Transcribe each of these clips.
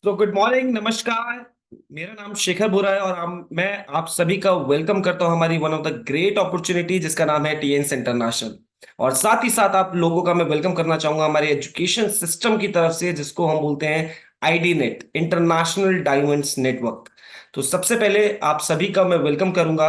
तो good morning, नमस्कार। मेरा नाम शेखर बोरा है और मैं आप सभी का वेलकम करता हूं हमारी one of the great opportunity जिसका नाम है टीएन्स इंटरनेशनल। और साथ ही साथ आप लोगों का मैं वेलकम करना चाहूंगा हमारे एजुकेशन सिस्टम की तरफ से, जिसको हम बोलते हैं ID net, international diamonds network. तो सबसे पहले आप सभी का मैं वेलकम करूंगा।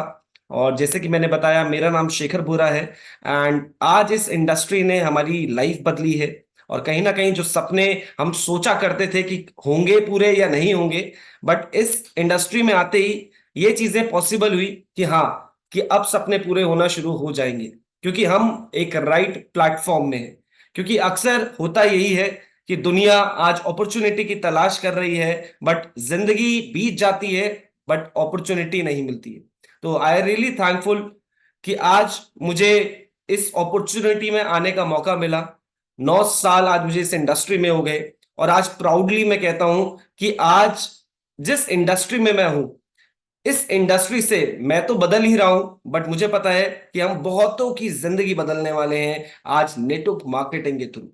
और जैसे कि मैंने बताया, मेरा नाम शेखर बोरा है। एंड आज इस इंडस्ट्री ने हमारी लाइफ बदली है। और कहीं ना कहीं जो सपने हम सोचा करते थे कि होंगे पूरे या नहीं होंगे, बट इस इंडस्ट्री में आते ही ये चीजें पॉसिबल हुई कि हाँ, कि अब सपने पूरे होना शुरू हो जाएंगे, क्योंकि हम एक राइट प्लेटफॉर्म में हैं। क्योंकि अक्सर होता यही है कि दुनिया आज अपॉर्चुनिटी की तलाश कर रही है, बट जिंदगी बीत जाती है, बट अपॉर्चुनिटी नहीं मिलती है। तो आई रियली थैंकफुल कि आज मुझे इस अपॉर्चुनिटी में आने का मौका मिला। 9 साल आज मुझे इस इंडस्ट्री में हो गए। और आज प्राउडली मैं कहता हूं कि आज जिस इंडस्ट्री में मैं हूं, इस इंडस्ट्री से मैं तो बदल ही रहा हूं, बट मुझे पता है कि हम बहुतों की जिंदगी बदलने वाले हैं आज नेटवर्क मार्केटिंग के थ्रू।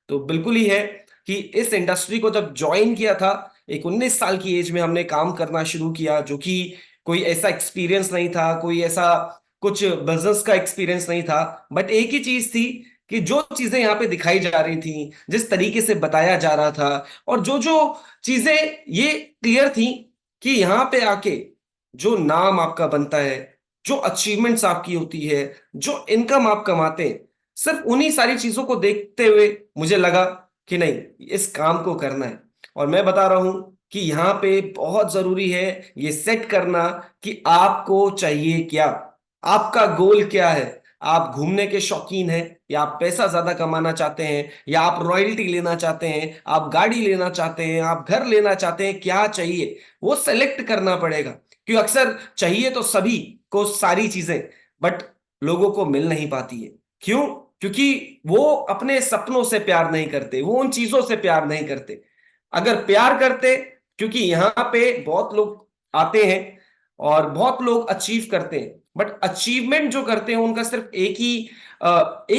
तो बिल्कुल ही है कि इस इंडस्ट्री को जब ज्वाइन किया था, एक 19 साल की एज में हमने काम करना शुरू किया, जो कि कोई ऐसा एक्सपीरियंस नहीं था, कोई ऐसा कुछ बिजनेस का एक्सपीरियंस नहीं था। बट एक ही चीज थी कि जो चीजें यहाँ पे दिखाई जा रही थी, जिस तरीके से बताया जा रहा था, और जो जो चीजें ये क्लियर थी कि यहाँ पे आके जो नाम आपका बनता है, जो अचीवमेंट्स आपकी होती है, जो इनकम आप कमाते हैं, सिर्फ उन्हीं सारी चीजों को देखते हुए मुझे लगा कि नहीं, इस काम को करना है। और मैं बता रहा हूं कि यहाँ पे बहुत जरूरी है ये सेट करना कि आपको चाहिए क्या, आपका गोल क्या है। आप घूमने के शौकीन हैं, या आप पैसा ज्यादा कमाना चाहते हैं, या आप रॉयल्टी लेना चाहते हैं, आप गाड़ी लेना चाहते हैं, आप घर लेना चाहते हैं, क्या चाहिए वो सेलेक्ट करना पड़ेगा। क्योंकि अक्सर चाहिए तो सभी को सारी चीजें, बट लोगों को मिल नहीं पाती है। क्यों? क्योंकि वो अपने सपनों से प्यार नहीं करते, वो उन चीजों से प्यार नहीं करते। अगर प्यार करते, क्योंकि यहाँ पे बहुत लोग आते हैं और बहुत लोग अचीव करते हैं, बट अचीवमेंट जो करते हैं उनका सिर्फ एक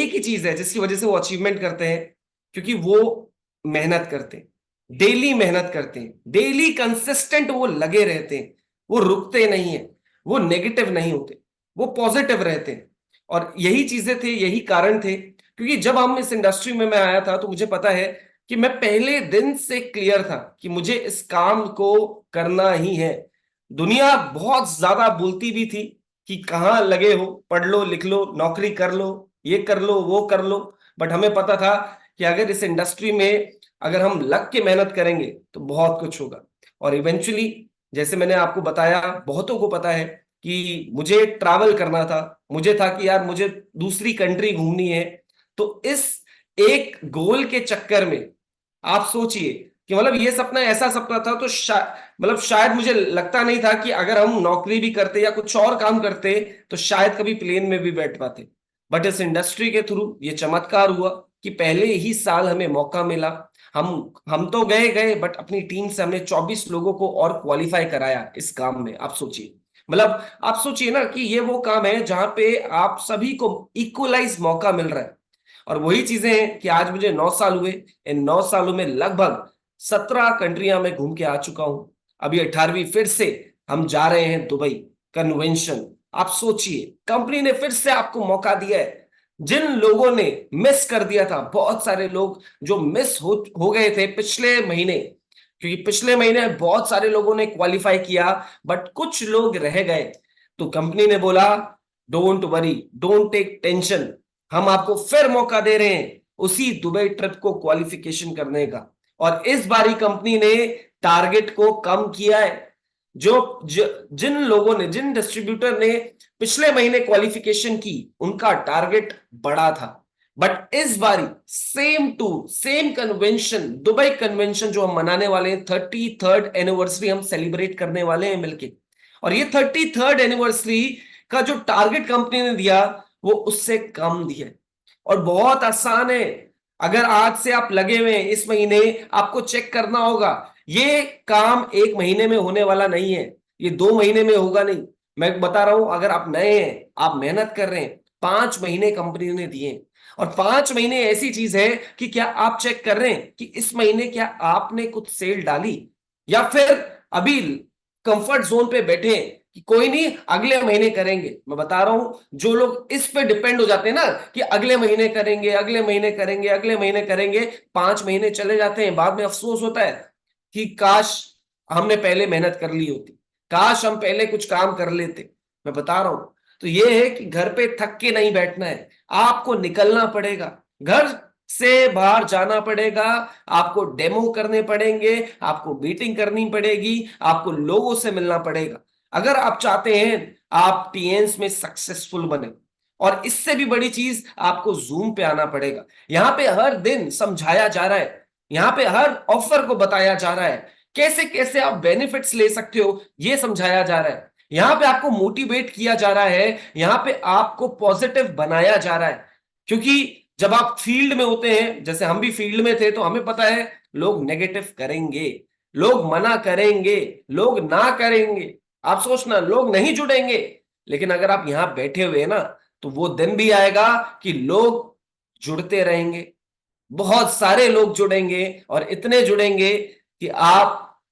ही चीज है जिसकी वजह से वो अचीवमेंट करते हैं, क्योंकि वो मेहनत करते हैं, डेली मेहनत करते हैं, डेली कंसिस्टेंट वो लगे रहते हैं, वो रुकते नहीं है, वो नेगेटिव नहीं होते, वो पॉजिटिव रहते हैं। और यही चीजें थे, यही कारण थे, क्योंकि जब हम इस इंडस्ट्री में मैं आया था तो मुझे पता है कि मैं पहले दिन से क्लियर था कि मुझे इस काम को करना ही है। दुनिया बहुत ज्यादा बोलती भी थी कि कहाँ लगे हो, पढ़ लो, लिख लो, नौकरी कर लो, ये कर लो, वो कर लो। बट हमें पता था कि अगर इस इंडस्ट्री में अगर हम लग के मेहनत करेंगे तो बहुत कुछ होगा। और इवेंचुअली, जैसे मैंने आपको बताया, बहुतों को पता है कि मुझे ट्रैवल करना था। मुझे था कि यार मुझे दूसरी कंट्री घूमनी है। तो इस एक गोल के चक्कर में आप सोचिए कि मतलब ये सपना ऐसा सपना था, तो मतलब शायद मुझे लगता नहीं था कि अगर हम नौकरी भी करते या कुछ और काम करते तो शायद कभी प्लेन में भी बैठ पाते। बट इस इंडस्ट्री के थ्रू ये चमत्कार हुआ कि पहले ही साल हमें मौका मिला। हम तो गए गए, बट अपनी टीम से हमने 24 लोगों को और क्वालिफाई कराया इस काम में। आप सोचिए, मतलब आप सोचिए ना कि ये वो काम है जहां पे आप सभी को इक्वलाइज मौका मिल रहा है। और वही चीजें हैं कि आज मुझे 9 साल हुए। इन 9 सालों में लगभग 17 कंट्रियां मैं घूम के आ चुका हूं। अभी 18वीं फिर से हम जा रहे हैं दुबई कन्वेंशन। आप सोचिए, कंपनी ने फिर से आपको मौका दिया है। जिन लोगों ने मिस कर दिया था, बहुत सारे लोग जो मिस हो गए थे पिछले महीने, क्योंकि पिछले महीने बहुत सारे लोगों ने क्वालिफाई किया, बट कुछ लोग रह गए। तो कंपनी ने बोला, don't worry, don't take tension, हम आपको फिर मौका दे रहे हैं उसी दुबई ट्रिप को क्वालिफिकेशन करने का। और इस बारी कंपनी ने टारगेट को कम किया है। जिन लोगों ने, जिन डिस्ट्रीब्यूटर ने पिछले महीने क्वालिफिकेशन की, उनका टारगेट बड़ा था। बट इस बारी same to same convention, Dubai convention जो हम मनाने वाले हैं, 33rd एनिवर्सरी हम सेलिब्रेट करने वाले हैं मिलके। और ये 33rd एनिवर्सरी का जो टारगेट कंपनी ने दिया, वो उससे कम दिया। और बहुत आसान है, अगर आज से आप लगे हुए हैं, इस महीने आपको चेक करना होगा। ये काम 1 महीने में होने वाला नहीं है, ये 2 महीने में होगा नहीं। मैं बता रहा हूं, अगर आप नए हैं, आप मेहनत कर रहे हैं, 5 महीने कंपनी ने दिए। और 5 महीने ऐसी चीज है कि क्या आप चेक कर रहे हैं कि इस महीने क्या आपने कुछ सेल डाली? या फिर अभी कंफर्ट जोन पे बैठे हैं कि कोई नहीं अगले महीने करेंगे। मैं बता रहा हूं जो लोग इस पे डिपेंड हो जाते हैं ना कि अगले महीने करेंगे, अगले महीने करेंगे, अगले महीने करेंगे, 5 महीने चले जाते हैं, बाद में अफसोस होता है कि काश हमने पहले मेहनत कर ली होती, काश हम पहले कुछ काम कर लेते। मैं बता रहा हूं तो ये है कि घर पे थक के नहीं बैठना है, आपको निकलना पड़ेगा, घर से बाहर जाना पड़ेगा, आपको डेमो करने पड़ेंगे, आपको मीटिंग करनी पड़ेगी, आपको लोगों से मिलना पड़ेगा अगर आप चाहते हैं आप टीएन्स में सक्सेसफुल बने। और इससे भी बड़ी चीज आपको जूम पे आना पड़ेगा। यहां पे हर दिन समझाया जा रहा है, यहां पे हर ऑफर को बताया जा रहा है, कैसे कैसे आप बेनिफिट्स ले सकते हो ये समझाया जा रहा है, यहां पे आपको मोटिवेट किया जा रहा है, यहां पे आपको पॉजिटिव बनाया जा रहा है। क्योंकि जब आप फील्ड में होते हैं, जैसे हम भी फील्ड में थे, तो हमें पता है लोग नेगेटिव करेंगे, लोग मना करेंगे, लोग ना करेंगे, आप सोचना लोग नहीं जुड़ेंगे। लेकिन अगर आप यहां बैठे हुए ना तो वो दिन भी आएगा कि लोग जुड़ते रहेंगे, बहुत सारे लोग जुड़ेंगे और इतने जुड़ेंगे कि आप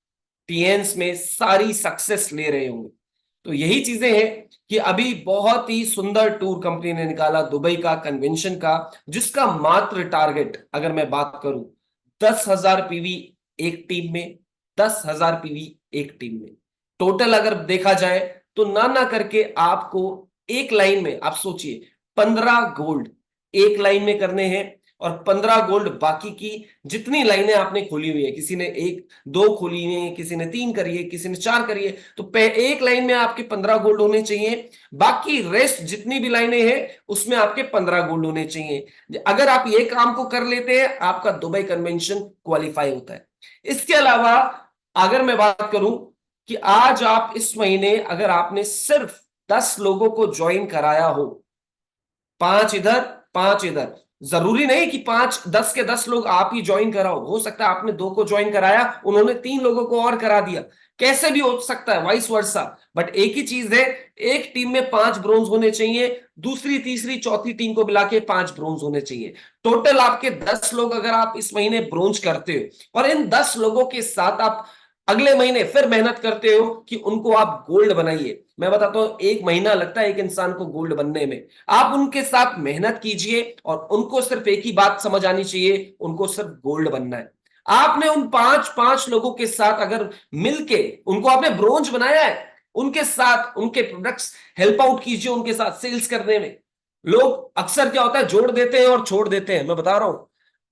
टीएन्स में सारी सक्सेस ले रहे होंगे। तो यही चीजें हैं कि अभी बहुत ही सुंदर टूर कंपनी ने निकाला दुबई का, कन्वेंशन का, जिसका मात्र टारगेट अगर मैं बात करूं 10,000 पीवी एक टीम में, 10,000 पीवी एक टीम में टोटल अगर देखा जाए तो ना ना करके आपको एक लाइन में, आप सोचिए 15 गोल्ड एक लाइन में करने हैं और 15 गोल्ड बाकी की जितनी लाइनें आपने खोली हुई है, किसी ने एक दो खोली हुई है, किसी ने 3 करी है, किसी ने 4 करी है, तो एक लाइन में आपके 15 गोल्ड होने चाहिए, बाकी रेस्ट जितनी भी लाइनें हैं उसमें आपके 15 गोल्ड होने चाहिए। अगर आप ये काम को कर लेते हैं आपका दुबई कन्वेंशन क्वालिफाई होता है। इसके अलावा अगर मैं बात करूं कि आज आप इस महीने अगर आपने सिर्फ 10 लोगों को ज्वाइन कराया हो, 5 इधर 5 इधर, जरूरी नहीं कि 5 10 के 10 लोग आप ही ज्वाइन कराओ, हो सकता है आपने 2 को ज्वाइन कराया, उन्होंने 3 लोगों को और करा दिया, कैसे भी हो सकता है, वाइस वर्सा। बट एक ही चीज है, एक टीम में 5 ब्रोंज होने चाहिए, दूसरी तीसरी चौथी टीम को मिला के 5 ब्रोंज होने चाहिए। टोटल आपके 10 लोग अगर आप इस महीने ब्रोंज करते हो और इन 10 लोगों के साथ आप अगले महीने फिर मेहनत करते हो कि उनको आप गोल्ड बनाइए। मैं बताता हूं 1 महीना लगता है एक इंसान को गोल्ड बनने में। आप उनके साथ मेहनत कीजिए और उनको सिर्फ एक ही बात समझ आनी चाहिए, उनको सिर्फ गोल्ड बनना है। आपने उन 5 लोगों के साथ अगर मिलके उनको आपने ब्रोंज बनाया है, उनके साथ उनके प्रोडक्ट्स हेल्प आउट कीजिए, उनके साथ सेल्स करने में। लोग अक्सर क्या होता है जोड़ देते हैं और छोड़ देते हैं। मैं बता रहा हूं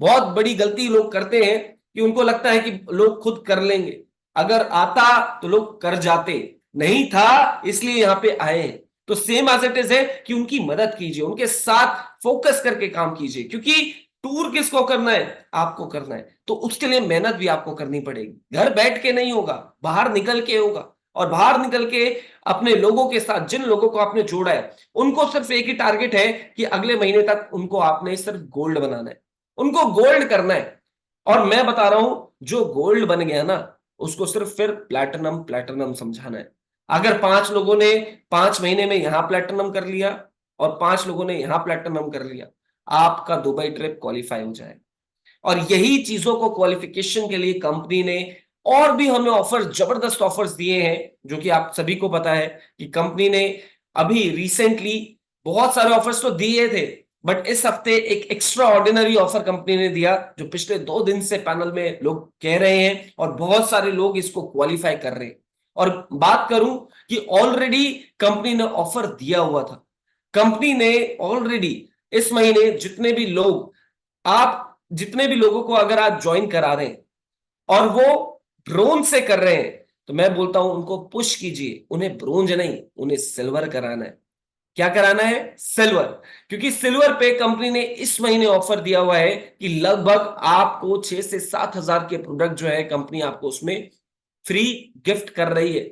बहुत बड़ी गलती लोग करते हैं कि उनको लगता है कि लोग खुद कर लेंगे, अगर आता तो लोग कर जाते, नहीं था इसलिए यहां पे आए। तो सेम एज इट इज है कि उनकी मदद कीजिए, उनके साथ फोकस करके काम कीजिए, क्योंकि टूर किसको करना है, आपको करना है, तो उसके लिए मेहनत भी आपको करनी पड़ेगी। घर बैठ के नहीं होगा, बाहर निकल के होगा। और बाहर निकल के अपने लोगों के साथ, जिन लोगों को आपने जोड़ा है, उनको सिर्फ एक ही टारगेट है कि अगले महीने तक उनको आपने सिर्फ गोल्ड बनाना है, उनको गोल्ड करना है। और मैं बता रहा हूं जो गोल्ड बन गया ना उसको सिर्फ फिर प्लैटिनम प्लैटिनम समझाना है। अगर 5 लोगों ने 5 महीने में यहां प्लैटिनम कर लिया और 5 लोगों ने यहां प्लैटिनम कर लिया, आपका दुबई ट्रिप क्वालिफाई हो जाएगा। और यही चीजों को क्वालिफिकेशन के लिए कंपनी ने और भी हमें ऑफर, जबरदस्त ऑफर्स दिए हैं, जो कि आप सभी को पता है कि कंपनी ने अभी रिसेंटली बहुत सारे ऑफर्स तो दिए थे, बट इस हफ्ते एक एक्स्ट्रा ऑर्डिनरी ऑफर कंपनी ने दिया जो पिछले 2 दिन से पैनल में लोग कह रहे हैं और बहुत सारे लोग इसको क्वालिफाई कर रहे हैं। और बात करूं कि ऑलरेडी कंपनी ने ऑफर दिया हुआ था, कंपनी ने ऑलरेडी इस महीने जितने भी लोग, आप जितने भी लोगों को अगर आप ज्वाइन करा रहे हैं और वो ब्रोंज से कर रहे हैं, तो मैं बोलता हूं उनको पुश कीजिए, उन्हें ब्रोंज नहीं उन्हें सिल्वर कराना है। क्या कराना है, सिल्वर। क्योंकि सिल्वर पे कंपनी ने इस महीने ऑफर दिया हुआ है कि लगभग आपको 6 से 7 हजार के प्रोडक्ट जो है कंपनी आपको उसमें फ्री गिफ्ट कर रही है।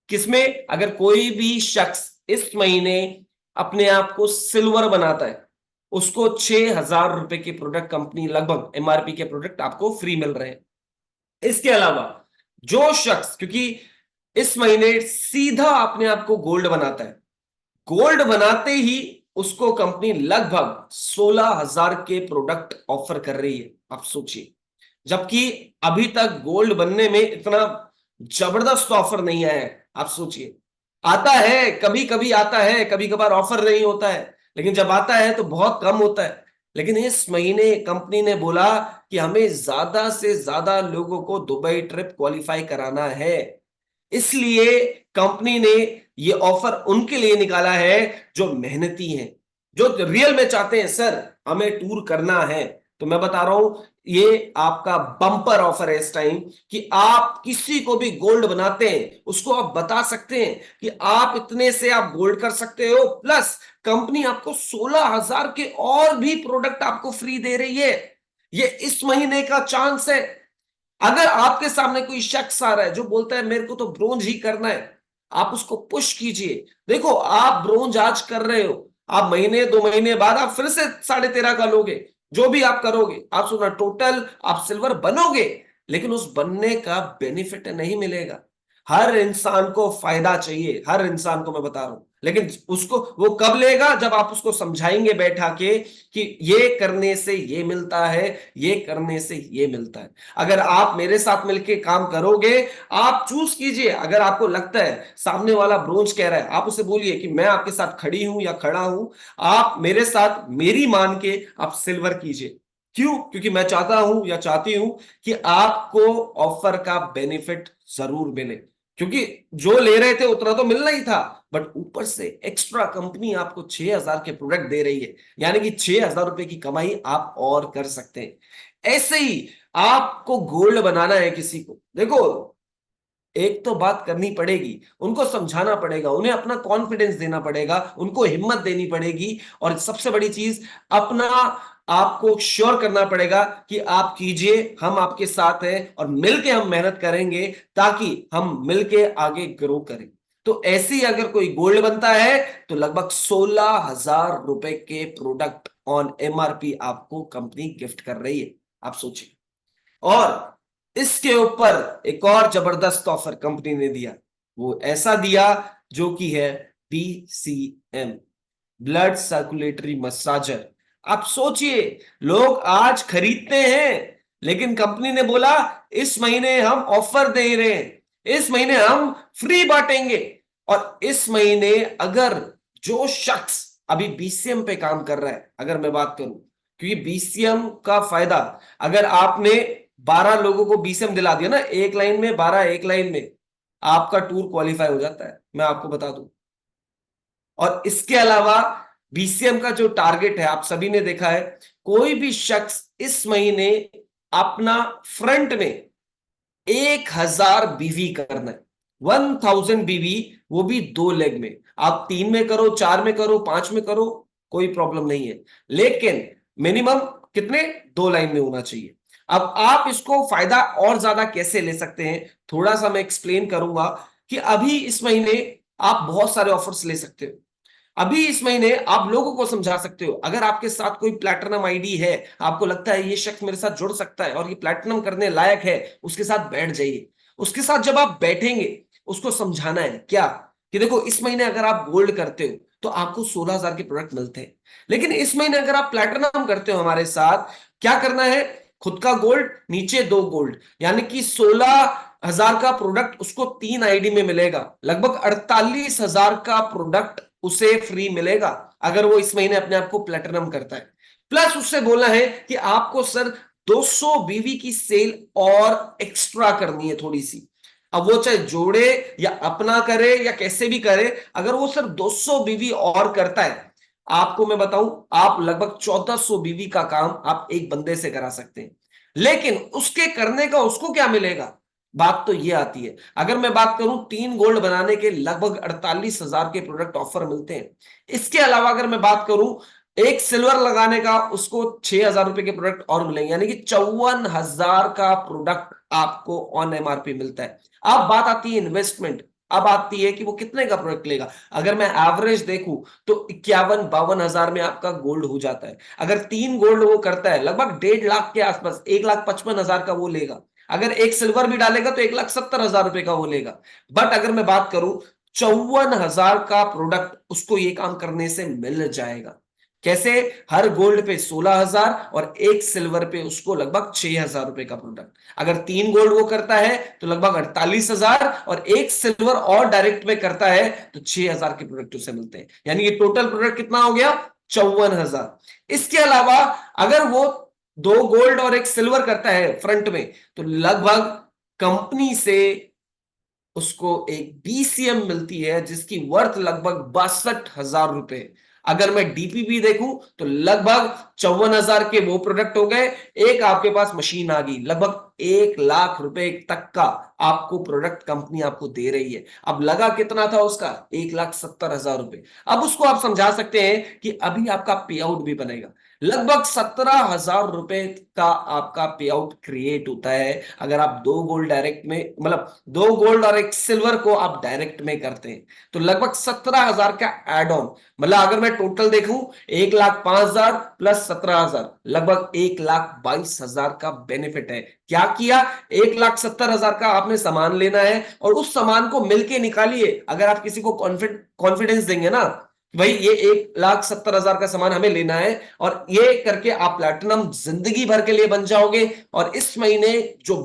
किसमें, अगर कोई भी शख्स इस महीने अपने आप को सिल्वर बनाता है उसको 6,000 रुपए के प्रोडक्ट, कंपनी लगभग एमआरपी के प्रोडक्ट आपको फ्री मिल रहे हैं। इसके अलावा जो शख्स, क्योंकि इस महीने सीधा अपने आप को गोल्ड बनाता है, गोल्ड बनाते ही उसको कंपनी लगभग 16,000 के प्रोडक्ट ऑफर कर रही है। आप सोचिए, जबकि अभी तक गोल्ड बनने में इतना जबरदस्त ऑफर नहीं आया है। आप सोचिए, आता है कभी कभी, आता है कभी कभार, ऑफर नहीं होता है, लेकिन जब आता है तो बहुत कम होता है। लेकिन इस महीने कंपनी ने बोला कि हमें ज्यादा से ज्यादा लोगों को दुबई ट्रिप क्वालिफाई कराना है, इसलिए कंपनी ने ये ऑफर उनके लिए निकाला है जो मेहनती हैं, जो रियल में चाहते हैं सर हमें टूर करना है। तो मैं बता रहा हूं, ये आपका बम्पर ऑफर है इस टाइम, कि आप किसी को भी गोल्ड बनाते हैं उसको आप बता सकते हैं कि आप इतने से आप गोल्ड कर सकते हो, प्लस कंपनी आपको 16,000 के और भी प्रोडक्ट आपको फ्री दे रही है। ये इस महीने का चांस है। अगर आपके सामने कोई शख्स आ रहा है जो बोलता है मेरे को तो ब्रोंज ही करना है, आप उसको पुश कीजिए। देखो, आप ब्रोंज आज कर रहे हो, आप महीने 2 महीने बाद आप फिर से 13.5 का लोगे, जो भी आप करोगे आप सुना टोटल आप सिल्वर बनोगे, लेकिन उस बनने का बेनिफिट नहीं मिलेगा। हर इंसान को फायदा चाहिए, हर इंसान को मैं बता रहा हूं, लेकिन उसको वो कब लेगा, जब आप उसको समझाएंगे बैठा के कि ये करने से ये मिलता है, ये करने से ये मिलता है। अगर आप मेरे साथ मिलके काम करोगे, आप चूज कीजिए। अगर आपको लगता है सामने वाला ब्रोंज कह रहा है, आप उसे बोलिए कि मैं आपके साथ खड़ी हूं या खड़ा हूं, आप मेरे साथ मेरी मान के आप सिल्वर कीजिए। क्यों? क्योंकि मैं चाहता हूं या चाहती हूं कि आपको ऑफर का बेनिफिट जरूर मिले, क्योंकि जो ले रहे थे उतना तो मिलना ही था, बट ऊपर से एक्स्ट्रा कंपनी आपको 6,000 के प्रोडक्ट दे रही है, यानी कि 6,000 रुपए की कमाई आप और कर सकते हैं। ऐसे ही आपको गोल्ड बनाना है किसी को, देखो एक तो बात करनी पड़ेगी, उनको समझाना पड़ेगा, उन्हें अपना कॉन्फिडेंस देना पड़ेगा, उनको हिम्मत देनी पड़ेगी, और सबसे बड़ी चीज अपना आपको श्योर करना पड़ेगा कि आप कीजिए, हम आपके साथ हैं और मिलके हम मेहनत करेंगे ताकि हम मिलके आगे ग्रो करें। तो ऐसे ही अगर कोई गोल्ड बनता है तो लगभग 16,000 रुपए के प्रोडक्ट ऑन एमआरपी आपको कंपनी गिफ्ट कर रही है। आप सोचिए, और इसके ऊपर एक और जबरदस्त ऑफर कंपनी ने दिया, वो ऐसा दिया जो कि है BCM, ब्लड सर्कुलेटरी मसाजर। आप सोचिए, लोग आज खरीदते हैं, लेकिन कंपनी ने बोला इस महीने हम ऑफर दे रहे हैं, इस महीने हम फ्री बांटेंगे। और इस महीने अगर जो शख्स अभी BCM पे काम कर रहा है, अगर मैं बात करूं, क्योंकि BCM का फायदा, अगर आपने 12 लोगों को BCM दिला दिया ना, एक लाइन में 12, एक लाइन में, आपका टूर क्वालिफाई हो जाता है, मैं आपको बता दूं। और इसके अलावा BCM का जो टारगेट है, आप सभी ने देखा है, कोई भी शख्स इस महीने अपना फ्रंट में 1,000 बीवी करना है, 1,000 बीवी, वो भी 2 लेग में। आप 3 में करो, 4 में करो, 5 में करो, कोई प्रॉब्लम नहीं है, लेकिन मिनिमम कितने, 2 लाइन में होना चाहिए। अब आप इसको फायदा और ज्यादा कैसे ले सकते हैं, थोड़ा सा मैं एक्सप्लेन करूंगा कि अभी इस महीने आप बहुत सारे ऑफर्स ले सकते हो। अभी इस महीने आप लोगों को समझा सकते हो, अगर आपके साथ कोई प्लैटिनम आईडी है, आपको लगता है ये शख्स मेरे साथ जुड़ सकता है और ये प्लैटिनम करने लायक है, उसके साथ बैठ जाइए। उसके साथ जब आप बैठेंगे, उसको समझाना है क्या, कि देखो इस महीने अगर आप गोल्ड करते हो तो आपको 16,000 के प्रोडक्ट मिलते हैं, लेकिन इस महीने अगर आप प्लैटिनम करते हो हमारे साथ, क्या करना है, खुद का गोल्ड, नीचे 2 गोल्ड, यानी कि 16,000 का प्रोडक्ट उसको 3 आईडी में मिलेगा, लगभग 48,000 का प्रोडक्ट उसे फ्री मिलेगा अगर वो इस महीने अपने आप को प्लेटिनम करता है। प्लस उससे बोलना है कि आपको सर 200 बीवी की सेल और एक्स्ट्रा करनी है थोड़ी सी। अब वो चाहे जोड़े या अपना करे या कैसे भी करे, अगर वो सर 200 बीवी और करता है, आपको मैं बताऊं, आप लगभग 1400 बीवी का काम आप एक बंदे से करा सकते हैं। लेकिन उसके करने का उसको क्या मिलेगा, बात तो ये आती है। अगर मैं बात करूं, 3 गोल्ड बनाने के लगभग 48,000 के प्रोडक्ट ऑफर मिलते हैं। इसके अलावा अगर मैं बात करूं, एक सिल्वर लगाने का उसको 6,000 रुपए के प्रोडक्ट और मिलेंगे, यानी कि 54,000 का प्रोडक्ट आपको ऑन एमआरपी मिलता है। अब बात आती है इन्वेस्टमेंट, अब आती है कि वो कितने का प्रोडक्ट लेगा। अगर मैं एवरेज देखूं तो 51-52 हजार में आपका गोल्ड हो जाता है। अगर 3 गोल्ड वो करता है, लगभग 1.5 लाख के आसपास, 1,55,000 का वो लेगा। अगर एक सिल्वर भी डालेगा तो 1,70,000 रुपए का वो लेगा। बट अगर मैं बात करूं, 54,000 का प्रोडक्ट उसको ये काम करने से मिल जाएगा। कैसे? हर गोल्ड पे 16,000 और एक सिल्वर पे उसको लगभग 6,000 रुपए का प्रोडक्ट। अगर 3 गोल्ड वो करता है तो लगभग 48,000 और एक सिल्वर और डायरेक्ट में करता है तो 6,000 के प्रोडक्ट उसे मिलते हैं। यानी ये टोटल प्रोडक्ट कितना हो गया? 54,000। इसके अलावा अगर वो 2 गोल्ड और एक सिल्वर करता है फ्रंट में तो लगभग कंपनी से उसको एक बीसीएम मिलती है जिसकी वर्थ लगभग 62,000 रुपए। अगर मैं डीपीपी देखूं तो लगभग 54,000 के वो प्रोडक्ट हो गए। एक आपके पास मशीन आ गई, लगभग 1 लाख रुपए तक का आपको प्रोडक्ट कंपनी आपको दे रही है। अब लगा कितना था उसका? 1,70,000 रुपए। अब उसको आप समझा सकते हैं कि अभी आपका पे आउट भी बनेगा। लगभग 17,000 रुपए का आपका पे आउट क्रिएट होता है अगर आप 2 गोल्ड डायरेक्ट में, मतलब 2 गोल्ड और एक सिल्वर को आप डायरेक्ट में करते हैं तो लगभग 17,000 का एड ऑन। मतलब अगर मैं टोटल देखूं 1,05,000 प्लस 17,000 लगभग 1,22,000 का बेनिफिट है। क्या किया? 1,70,000 का आपने सामान लेना है और उस सामान को मिलके निकालिए। अगर आप किसी को कॉन्फिडेंस देंगे ना, भाई ये 1,70,000 का सामान हमें लेना है और ये करके आप प्लैटिनम जिंदगी भर के लिए बन जाओगे। और इस महीने जो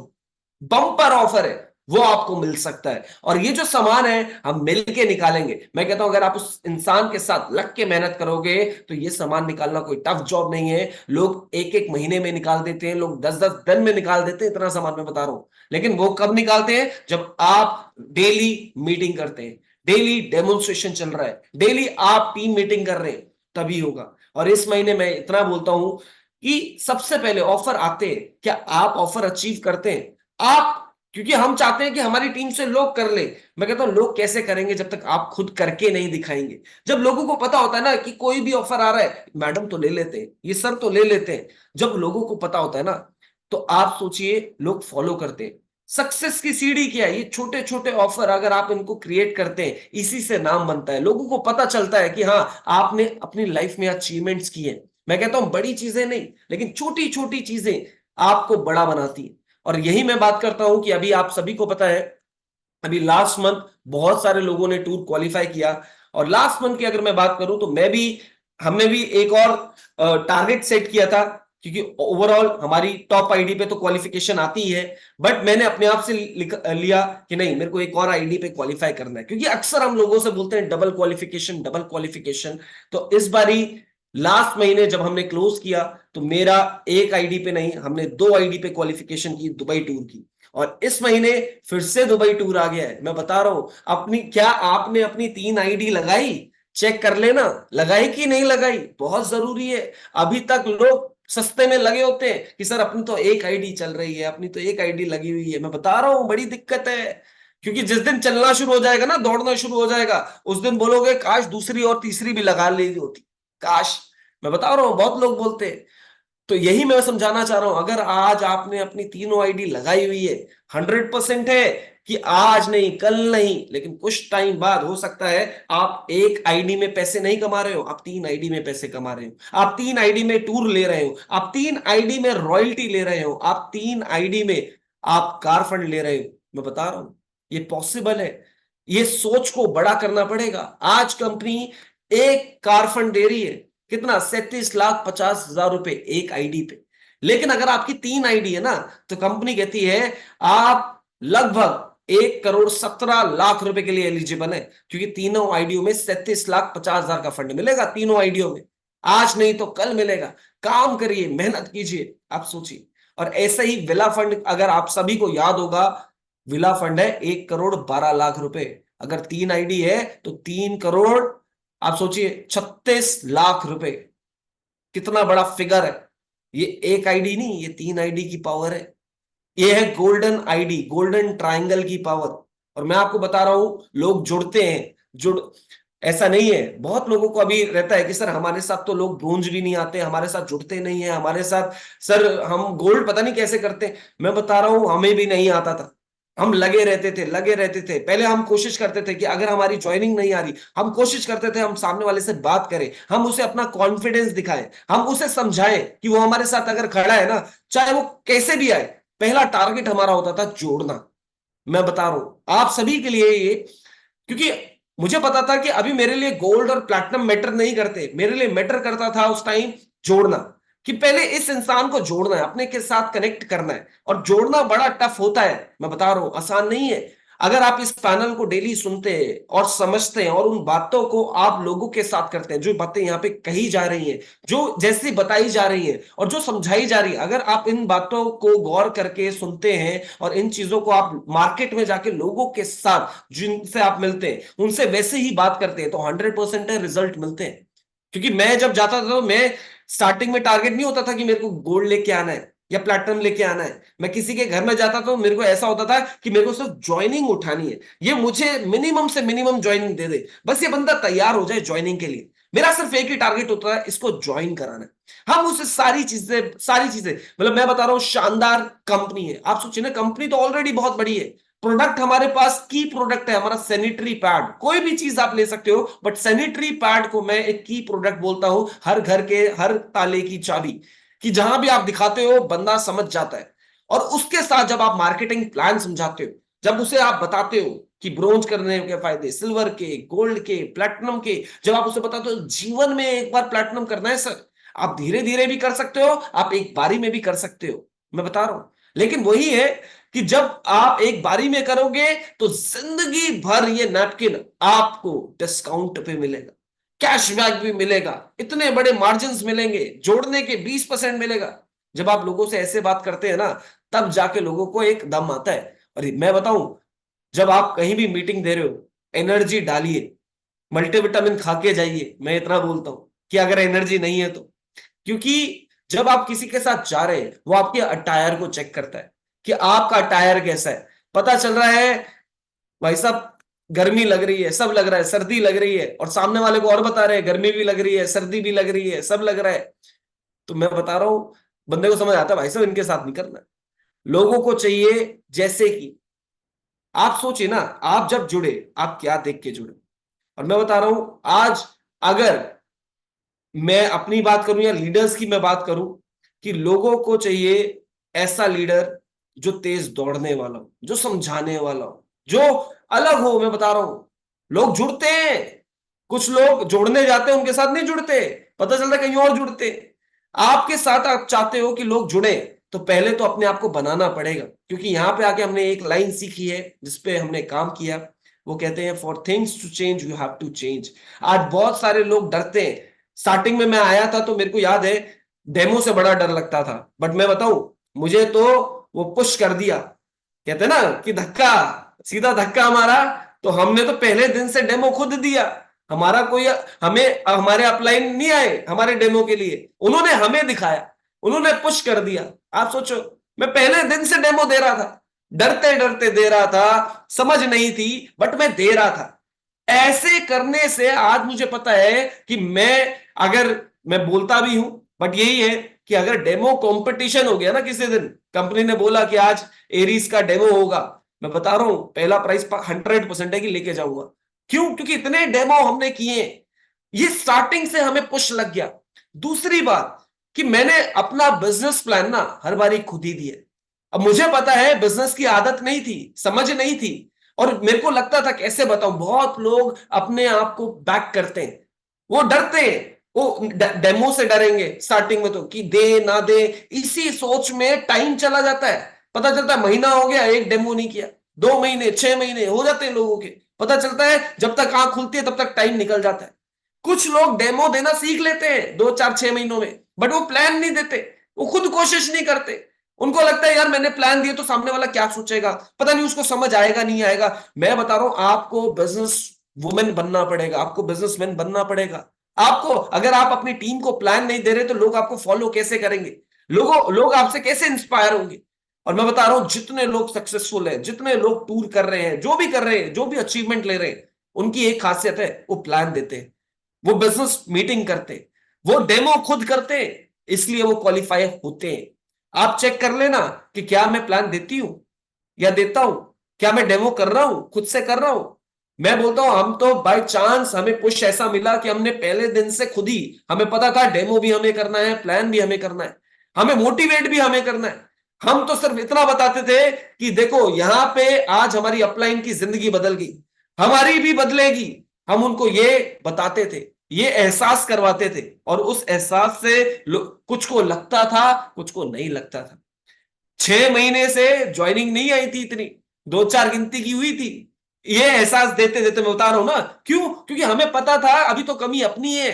बम्पर ऑफर है वो आपको मिल सकता है और ये जो सामान है हम मिलके निकालेंगे। मैं कहता हूं अगर आप उस इंसान के साथ लग के मेहनत करोगे तो ये सामान निकालना कोई टफ जॉब नहीं है। लोग एक एक महीने में निकाल देते हैं, लोग 10-10 दिन में निकाल देते हैं, इतना सामान मैं बता रहा हूं। लेकिन वो कब निकालते हैं? जब आप डेली मीटिंग करते हैं, डेली डेमोन्स्ट्रेशन चल रहा है, डेली आप टीम मीटिंग कर रहे हैं, तभी होगा। और इस महीने मैं इतना बोलता हूं कि सबसे पहले ऑफर आते हैं, क्या आप ऑफर अचीव करते हैं? आप, क्योंकि हम चाहते हैं कि हमारी टीम से लोग कर ले। मैं कहता हूं लोग कैसे करेंगे जब तक आप खुद करके नहीं दिखाएंगे। जब लोगों को पता होता है ना कि कोई भी ऑफर आ रहा है, मैडम तो ले लेते हैं, ये सर तो ले लेते हैं, जब लोगों को पता होता है ना तो आप सोचिए लोग फॉलो करते हैं। सक्सेस की सीढ़ी क्या है? ये छोटे छोटे ऑफर अगर आप इनको क्रिएट करते हैं, इसी से नाम बनता है। लोगों को पता चलता है कि हाँ आपने अपनी लाइफ में अचीवमेंट्स किए। मैं कहता हूं बड़ी चीजें नहीं, लेकिन छोटी छोटी चीजें आपको बड़ा बनाती है। और यही मैं बात करता हूं कि अभी आप सभी को पता है, अभी लास्ट मंथ बहुत सारे लोगों ने टूर क्वालिफाई किया। और लास्ट मंथ की अगर मैं बात करूं तो हमने भी एक और टारगेट सेट किया था, क्योंकि ओवरऑल हमारी टॉप आईडी पे तो क्वालिफिकेशन आती ही है। बट मैंने अपने आप से लिया कि नहीं, मेरे को एक और आईडी पे क्वालिफाई करना है, क्योंकि अक्सर हम लोगों से बोलते हैं डबल क्वालिफिकेशन डबल क्वालिफिकेशन। तो इस बारी लास्ट महीने जब हमने क्लोज किया तो मेरा एक आईडी पे नहीं, हमने 2 आईडी पे क्वालिफिकेशन की, दुबई टूर की। और इस महीने फिर से दुबई टूर आ गया है। मैं बता रहा हूं, क्या आपने अपनी 3 आईडी लगाई? चेक कर लेना, लगाई कि नहीं लगाई, बहुत जरूरी है। अभी तक लोग सस्ते में लगे होते हैं कि सर अपनी तो एक आईडी चल रही है, अपनी तो एक आईडी लगी हुई है। मैं बता रहा हूं बड़ी दिक्कत है, क्योंकि जिस दिन चलना शुरू हो जाएगा ना, दौड़ना शुरू हो जाएगा, उस दिन बोलोगे काश दूसरी और तीसरी भी लगा ली होती, काश। मैं बता रहा हूं बहुत लोग बोलते हैं। तो यही मैं समझाना चाह रहा हूं, अगर आज आपने अपनी तीनों आईडी लगाई हुई है, 100% है कि आज नहीं कल नहीं, लेकिन कुछ टाइम बाद हो सकता है आप एक आईडी में पैसे नहीं कमा रहे हो, आप 3 आईडी में पैसे कमा रहे हो, आप 3 आईडी में टूर ले रहे हो, आप 3 आईडी में रॉयल्टी ले रहे हो, आप 3 आईडी में आप कार फंड ले रहे हो। मैं बता रहा हूं ये पॉसिबल है। ये सोच को बड़ा करना पड़ेगा। आज कंपनी एक कार फंड दे रही है, कितना? 37,50,000 रुपए एक आईडी पे। लेकिन अगर आपकी 3 आईडी है ना तो कंपनी कहती है आप लगभग 1,17,00,000 रुपए के लिए एलिजिबल है, क्योंकि तीनों आईडियो में 37,50,000 का फंड मिलेगा। तीनों आईडियो में आज नहीं तो कल मिलेगा। काम करिए, मेहनत कीजिए, आप सोचिए। और ऐसे ही विला फंड, अगर आप सभी को याद होगा, विला फंड है 1,12,00,000 रुपए। अगर 3 आईडी है तो 3 करोड़, आप सोचिए 36 लाख रुपए, कितना बड़ा फिगर है। ये एक आईडी नहीं, ये 3 आईडी की पावर है। ये है गोल्डन आईडी, गोल्डन ट्रायंगल की पावर। और मैं आपको बता रहा हूं लोग जुड़ते हैं, ऐसा नहीं है। बहुत लोगों को अभी रहता है कि सर हमारे साथ तो लोग ब्रोंज भी नहीं आते, हमारे साथ जुड़ते नहीं है, हमारे साथ सर हम गोल्ड पता नहीं कैसे करते हैं। मैं बता रहा हूं हमें भी नहीं आता था, हम लगे रहते थे, लगे रहते थे। पहले हम कोशिश करते थे कि अगर हमारी ज्वाइनिंग नहीं आ रही, हम कोशिश करते थे हम सामने वाले से बात करें, हम उसे अपना कॉन्फिडेंस दिखाएं, हम उसे समझाएं कि वो हमारे साथ अगर खड़ा है ना, चाहे वो कैसे भी आए, पहला टारगेट हमारा होता था जोड़ना। मैं बता रहा हूं आप सभी के लिए ये, क्योंकि मुझे पता था कि अभी मेरे लिए गोल्ड और प्लैटिनम मैटर नहीं करते, मेरे लिए मैटर करता था उस टाइम जोड़ना, कि पहले इस इंसान को जोड़ना है, अपने के साथ कनेक्ट करना है। और जोड़ना बड़ा टफ होता है, मैं बता रहा हूं, आसान नहीं है। अगर आप इस पैनल को डेली सुनते हैं और समझते हैं और उन बातों को आप लोगों के साथ करते हैं, जो बातें यहाँ पे कही जा रही हैं, जो जैसी बताई जा रही है और जो समझाई जा रही है, अगर आप इन बातों को गौर करके सुनते हैं और इन चीजों को आप मार्केट में जाके लोगों के साथ जिनसे आप मिलते हैं उनसे वैसे ही बात करते हैं, तो 100% रिजल्ट मिलते हैं। क्योंकि मैं जब जाता था तो मैं स्टार्टिंग में टारगेट नहीं होता था कि मेरे को गोल्ड लेके आना है या प्लैटिनम लेके आना है। मैं किसी के घर में जाता तो मेरे को ऐसा होता था कि मेरे को सिर्फ ज्वाइनिंग उठानी है, ये मुझे मिनिमम से मिनिमम ज्वाइनिंग दे दे, बस ये बंदा तैयार हो जाए ज्वाइनिंग के लिए। मेरा सिर्फ एक ही टारगेट होता है, इसको ज्वाइन कराना है। हम उसे सारी चीजें मतलब मैं बता रहा हूं, शानदार कंपनी है। आप सोचिए ना, कंपनी तो ऑलरेडी बहुत बड़ी है, प्रोडक्ट हमारे पास की प्रोडक्ट है हमारा सैनिटरी पैड। कोई भी चीज आप ले सकते हो, बट सैनिटरी पैड को मैं एक की प्रोडक्ट बोलता हूं, हर घर के हर ताले की चाबी, कि जहां भी आप दिखाते हो बंदा समझ जाता है। और उसके साथ जब आप मार्केटिंग प्लान समझाते हो, जब उसे आप बताते हो कि ब्रोंज करने के फायदे, सिल्वर के, गोल्ड के, प्लैटिनम के, जब आप उसे बताते हो जीवन में एक बार प्लैटिनम करना है सर, आप धीरे धीरे भी कर सकते हो, आप एक बारी में भी कर सकते हो, मैं बता रहा हूं। लेकिन वही है कि जब आप एक बारी में करोगे तो जिंदगी भर ये नैपकिन आपको डिस्काउंट पे मिलेगा, कैशबैक भी मिलेगा, इतने बड़े मार्जिन मिलेंगे, जोड़ने के 20% मिलेगा। जब आप लोगों से ऐसे बात करते हैं ना, तब जाके लोगों को एक दम आता है। और मैं बताऊं, जब आप कहीं भी मीटिंग दे रहे हो, एनर्जी डालिए, मल्टीविटामिन खा के जाइए, मैं इतना बोलता हूं कि अगर एनर्जी नहीं है तो। क्योंकि जब आप किसी के साथ जा रहे हैं, वो आपके अटायर को चेक करता है कि आपका अटायर कैसा है। पता चल रहा है भाई साहब गर्मी लग रही है, सब लग रहा है, सर्दी लग रही है, और सामने वाले को और बता रहे हैं गर्मी भी लग रही है, सर्दी भी लग रही है, सब लग रहा है, तो मैं बता रहा हूं, बंदे को समझ आता है भाई साहब इनके साथ नहीं करना। लोगों को चाहिए जैसे कि आप सोचिए ना, आप जब जुड़े, आप क्या देख के जुड़े। और मैं बता रहा हूं, आज अगर मैं अपनी बात करूं या लीडर्स की मैं बात करूं, कि लोगों को चाहिए ऐसा लीडर जो तेज दौड़ने वाला हो, जो समझाने वाला हो, जो अलग हो। मैं बता रहा हूं, लोग जुड़ते हैं, कुछ लोग जोड़ने जाते हैं, उनके साथ नहीं जुड़ते, पता चलता है कहीं और जुड़ते। आपके साथ आप चाहते हो कि लोग जुड़े, तो पहले तो अपने आप को बनाना पड़ेगा। क्योंकि यहां पे आके हमने एक लाइन सीखी है जिसपे हमने काम किया, वो कहते हैं for things to change you have to change. आज बहुत सारे लोग डरते हैं। स्टार्टिंग में मैं आया था तो मेरे को याद है डेमो से बड़ा डर लगता था, बट मैं बताऊं, मुझे तो वो पुश कर दिया, कहते हैं ना कि धक्का, सीधा धक्का मारा। तो हमने तो पहले दिन से डेमो खुद दिया। हमारा कोई हमें हमारे अपलाइन नहीं आए हमारे डेमो के लिए, उन्होंने हमें दिखाया, उन्होंने पुश कर दिया। आप सोचो, मैं पहले दिन से डेमो दे रहा था, डरते डरते दे रहा था, समझ नहीं थी, बट मैं दे रहा था। ऐसे करने से आज मुझे पता है कि अगर मैं बोलता भी हूं, बट यही है कि अगर डेमो कंपटीशन हो गया ना, किसी दिन कंपनी ने बोला कि आज एरीज का डेमो होगा, मैं बता रहा हूं पहला प्राइस 100% है कि लेके जाऊंगा। क्यों? क्योंकि इतने डेमो हमने किए, ये स्टार्टिंग से हमें पुश लग गया। दूसरी बात कि मैंने अपना बिजनेस प्लान ना हर बारी खुद ही दिया। अब मुझे पता है बिजनेस की आदत नहीं थी, समझ नहीं थी, और मेरे को लगता था कैसे बताऊं, बहुत लोग अपने आप को बैक करते हैं, वो डरते हैं, वो डेमो से डरेंगे स्टार्टिंग में, तो कि दे ना दे, इसी सोच में टाइम चला जाता है। पता चलता है महीना हो गया, एक डेमो नहीं किया, 2 महीने, 6 महीने हो जाते हैं लोगों के। पता चलता है जब तक आंख खुलती है तब तक टाइम निकल जाता है। कुछ लोग डेमो देना सीख लेते हैं 2 4 6 महीनों में, बट वो प्लान नहीं देते, वो खुद कोशिश नहीं करते। उनको लगता है यार मैंने प्लान दिया तो सामने वाला क्या सोचेगा, पता नहीं उसको समझ आएगा नहीं आएगा। मैं बता रहा हूं, आपको बिजनेस वुमेन बनना पड़ेगा, आपको बिजनेसमैन बनना पड़ेगा। आपको, अगर आप अपनी टीम को प्लान नहीं दे रहे तो लोग आपको फॉलो कैसे करेंगे, लोग आपसे कैसे इंस्पायर होंगे। और मैं बता रहा हूं, जितने लोग सक्सेसफुल हैं, जितने लोग टूर कर रहे हैं, जो भी कर रहे हैं, जो भी अचीवमेंट ले रहे हैं, उनकी एक खासियत है, वो प्लान देते हैं, वो बिजनेस मीटिंग करते, वो डेमो खुद करते, इसलिए वो क्वालिफाई होते हैं। आप चेक कर लेना कि क्या मैं प्लान देती हूं या देता हूं, क्या मैं डेमो कर रहा हूं, खुद से कर रहा हूं। मैं बोलता हूं, हम तो बाय चांस हमें पुश ऐसा मिला कि हमने पहले दिन से खुद ही, हमें पता था डेमो भी हमें करना है, प्लान भी हमें करना है, हमें मोटिवेट भी हमें करना है। हम तो सिर्फ इतना बताते थे कि देखो यहां पे आज हमारी अपलाइन की जिंदगी बदल गई, हमारी भी बदलेगी, हम उनको ये बताते थे, ये एहसास करवाते थे, और उस एहसास से कुछ को लगता था, कुछ को नहीं लगता था। 6 महीने से ज्वाइनिंग नहीं आई थी, इतनी 2-4 गिनती की हुई थी। ये एहसास देते देते मैं बता रहा हूं ना, क्यों? क्योंकि हमें पता था अभी तो कमी अपनी है।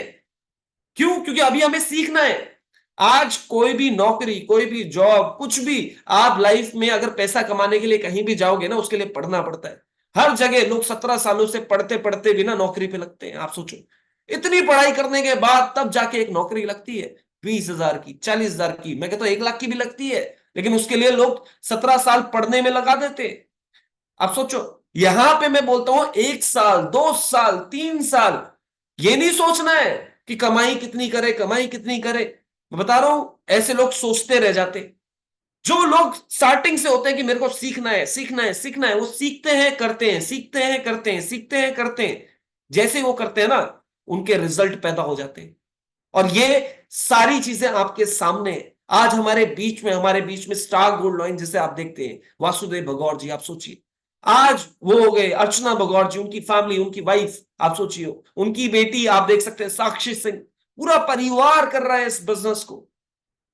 क्यों? क्योंकि अभी हमें सीखना है। आज कोई भी नौकरी, कोई भी जॉब, कुछ भी, आप लाइफ में अगर पैसा कमाने के लिए कहीं भी जाओगे ना, उसके लिए पढ़ना पड़ता है। हर जगह लोग 17 सालों से पढ़ते पढ़ते भी ना नौकरी पे लगते हैं। आप सोचो, इतनी पढ़ाई करने के बाद तब जाके एक नौकरी लगती है, 20,000 की, 40,000 की, मैं कहता हूं 1 लाख की भी लगती है। लेकिन उसके लिए लोग 17 साल पढ़ने में लगा देते। आप सोचो, यहां पे मैं बोलता हूं 1 साल, 2 साल, 3 साल, ये नहीं सोचना है कि कमाई कितनी करे, कमाई कितनी करे। मैं बता रहा हूं, ऐसे लोग सोचते रह जाते। जो लोग स्टार्टिंग से होते हैं कि मेरे को सीखना है, सीखना है, सीखना है, वो सीखते हैं, करते हैं, सीखते हैं, करते हैं, सीखते हैं, करते हैं। जैसे ही वो करते हैं ना, उनके रिजल्ट पैदा हो जाते हैं। और ये सारी चीजें आपके सामने हैं। आज हमारे बीच में स्टार गोल्ड लॉइन जिसे आप देखते हैं, वासुदेव भगौर जी, आप सोचिए। आज वो हो गए अर्चना भगौर जी, उनकी फैमिली, उनकी वाइफ, आप सोचिए, उनकी बेटी आप देख सकते हैं साक्षी सिंह, पूरा परिवार कर रहा है इस बिजनेस को।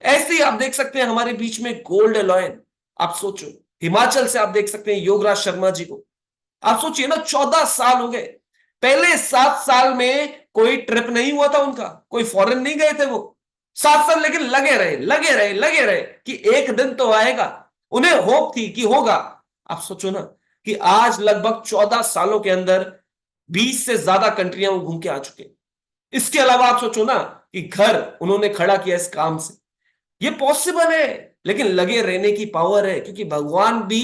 ऐसे ही आप देख सकते हैं हमारे बीच में गोल्ड लॉयन, आप सोचो, हिमाचल से आप देख सकते हैं योगराज शर्मा जी को। आप सोचिए ना, 14 साल हो गए। पहले 7 साल में कोई ट्रिप नहीं हुआ था उनका, कोई फॉरेन नहीं गए थे वो। 7 साल लेकिन लगे रहे, लगे रहे, लगे रहे कि एक दिन तो आएगा। उन्हें होप थी कि होगा। आप सोचो ना कि आज लगभग 14 सालों के अंदर 20 से ज्यादा कंट्रियां वो घूम के आ चुके हैं। इसके अलावा आप सोचो ना कि घर उन्होंने खड़ा किया इस काम से। ये पॉसिबल है, लेकिन लगे रहने की पावर है, क्योंकि भगवान भी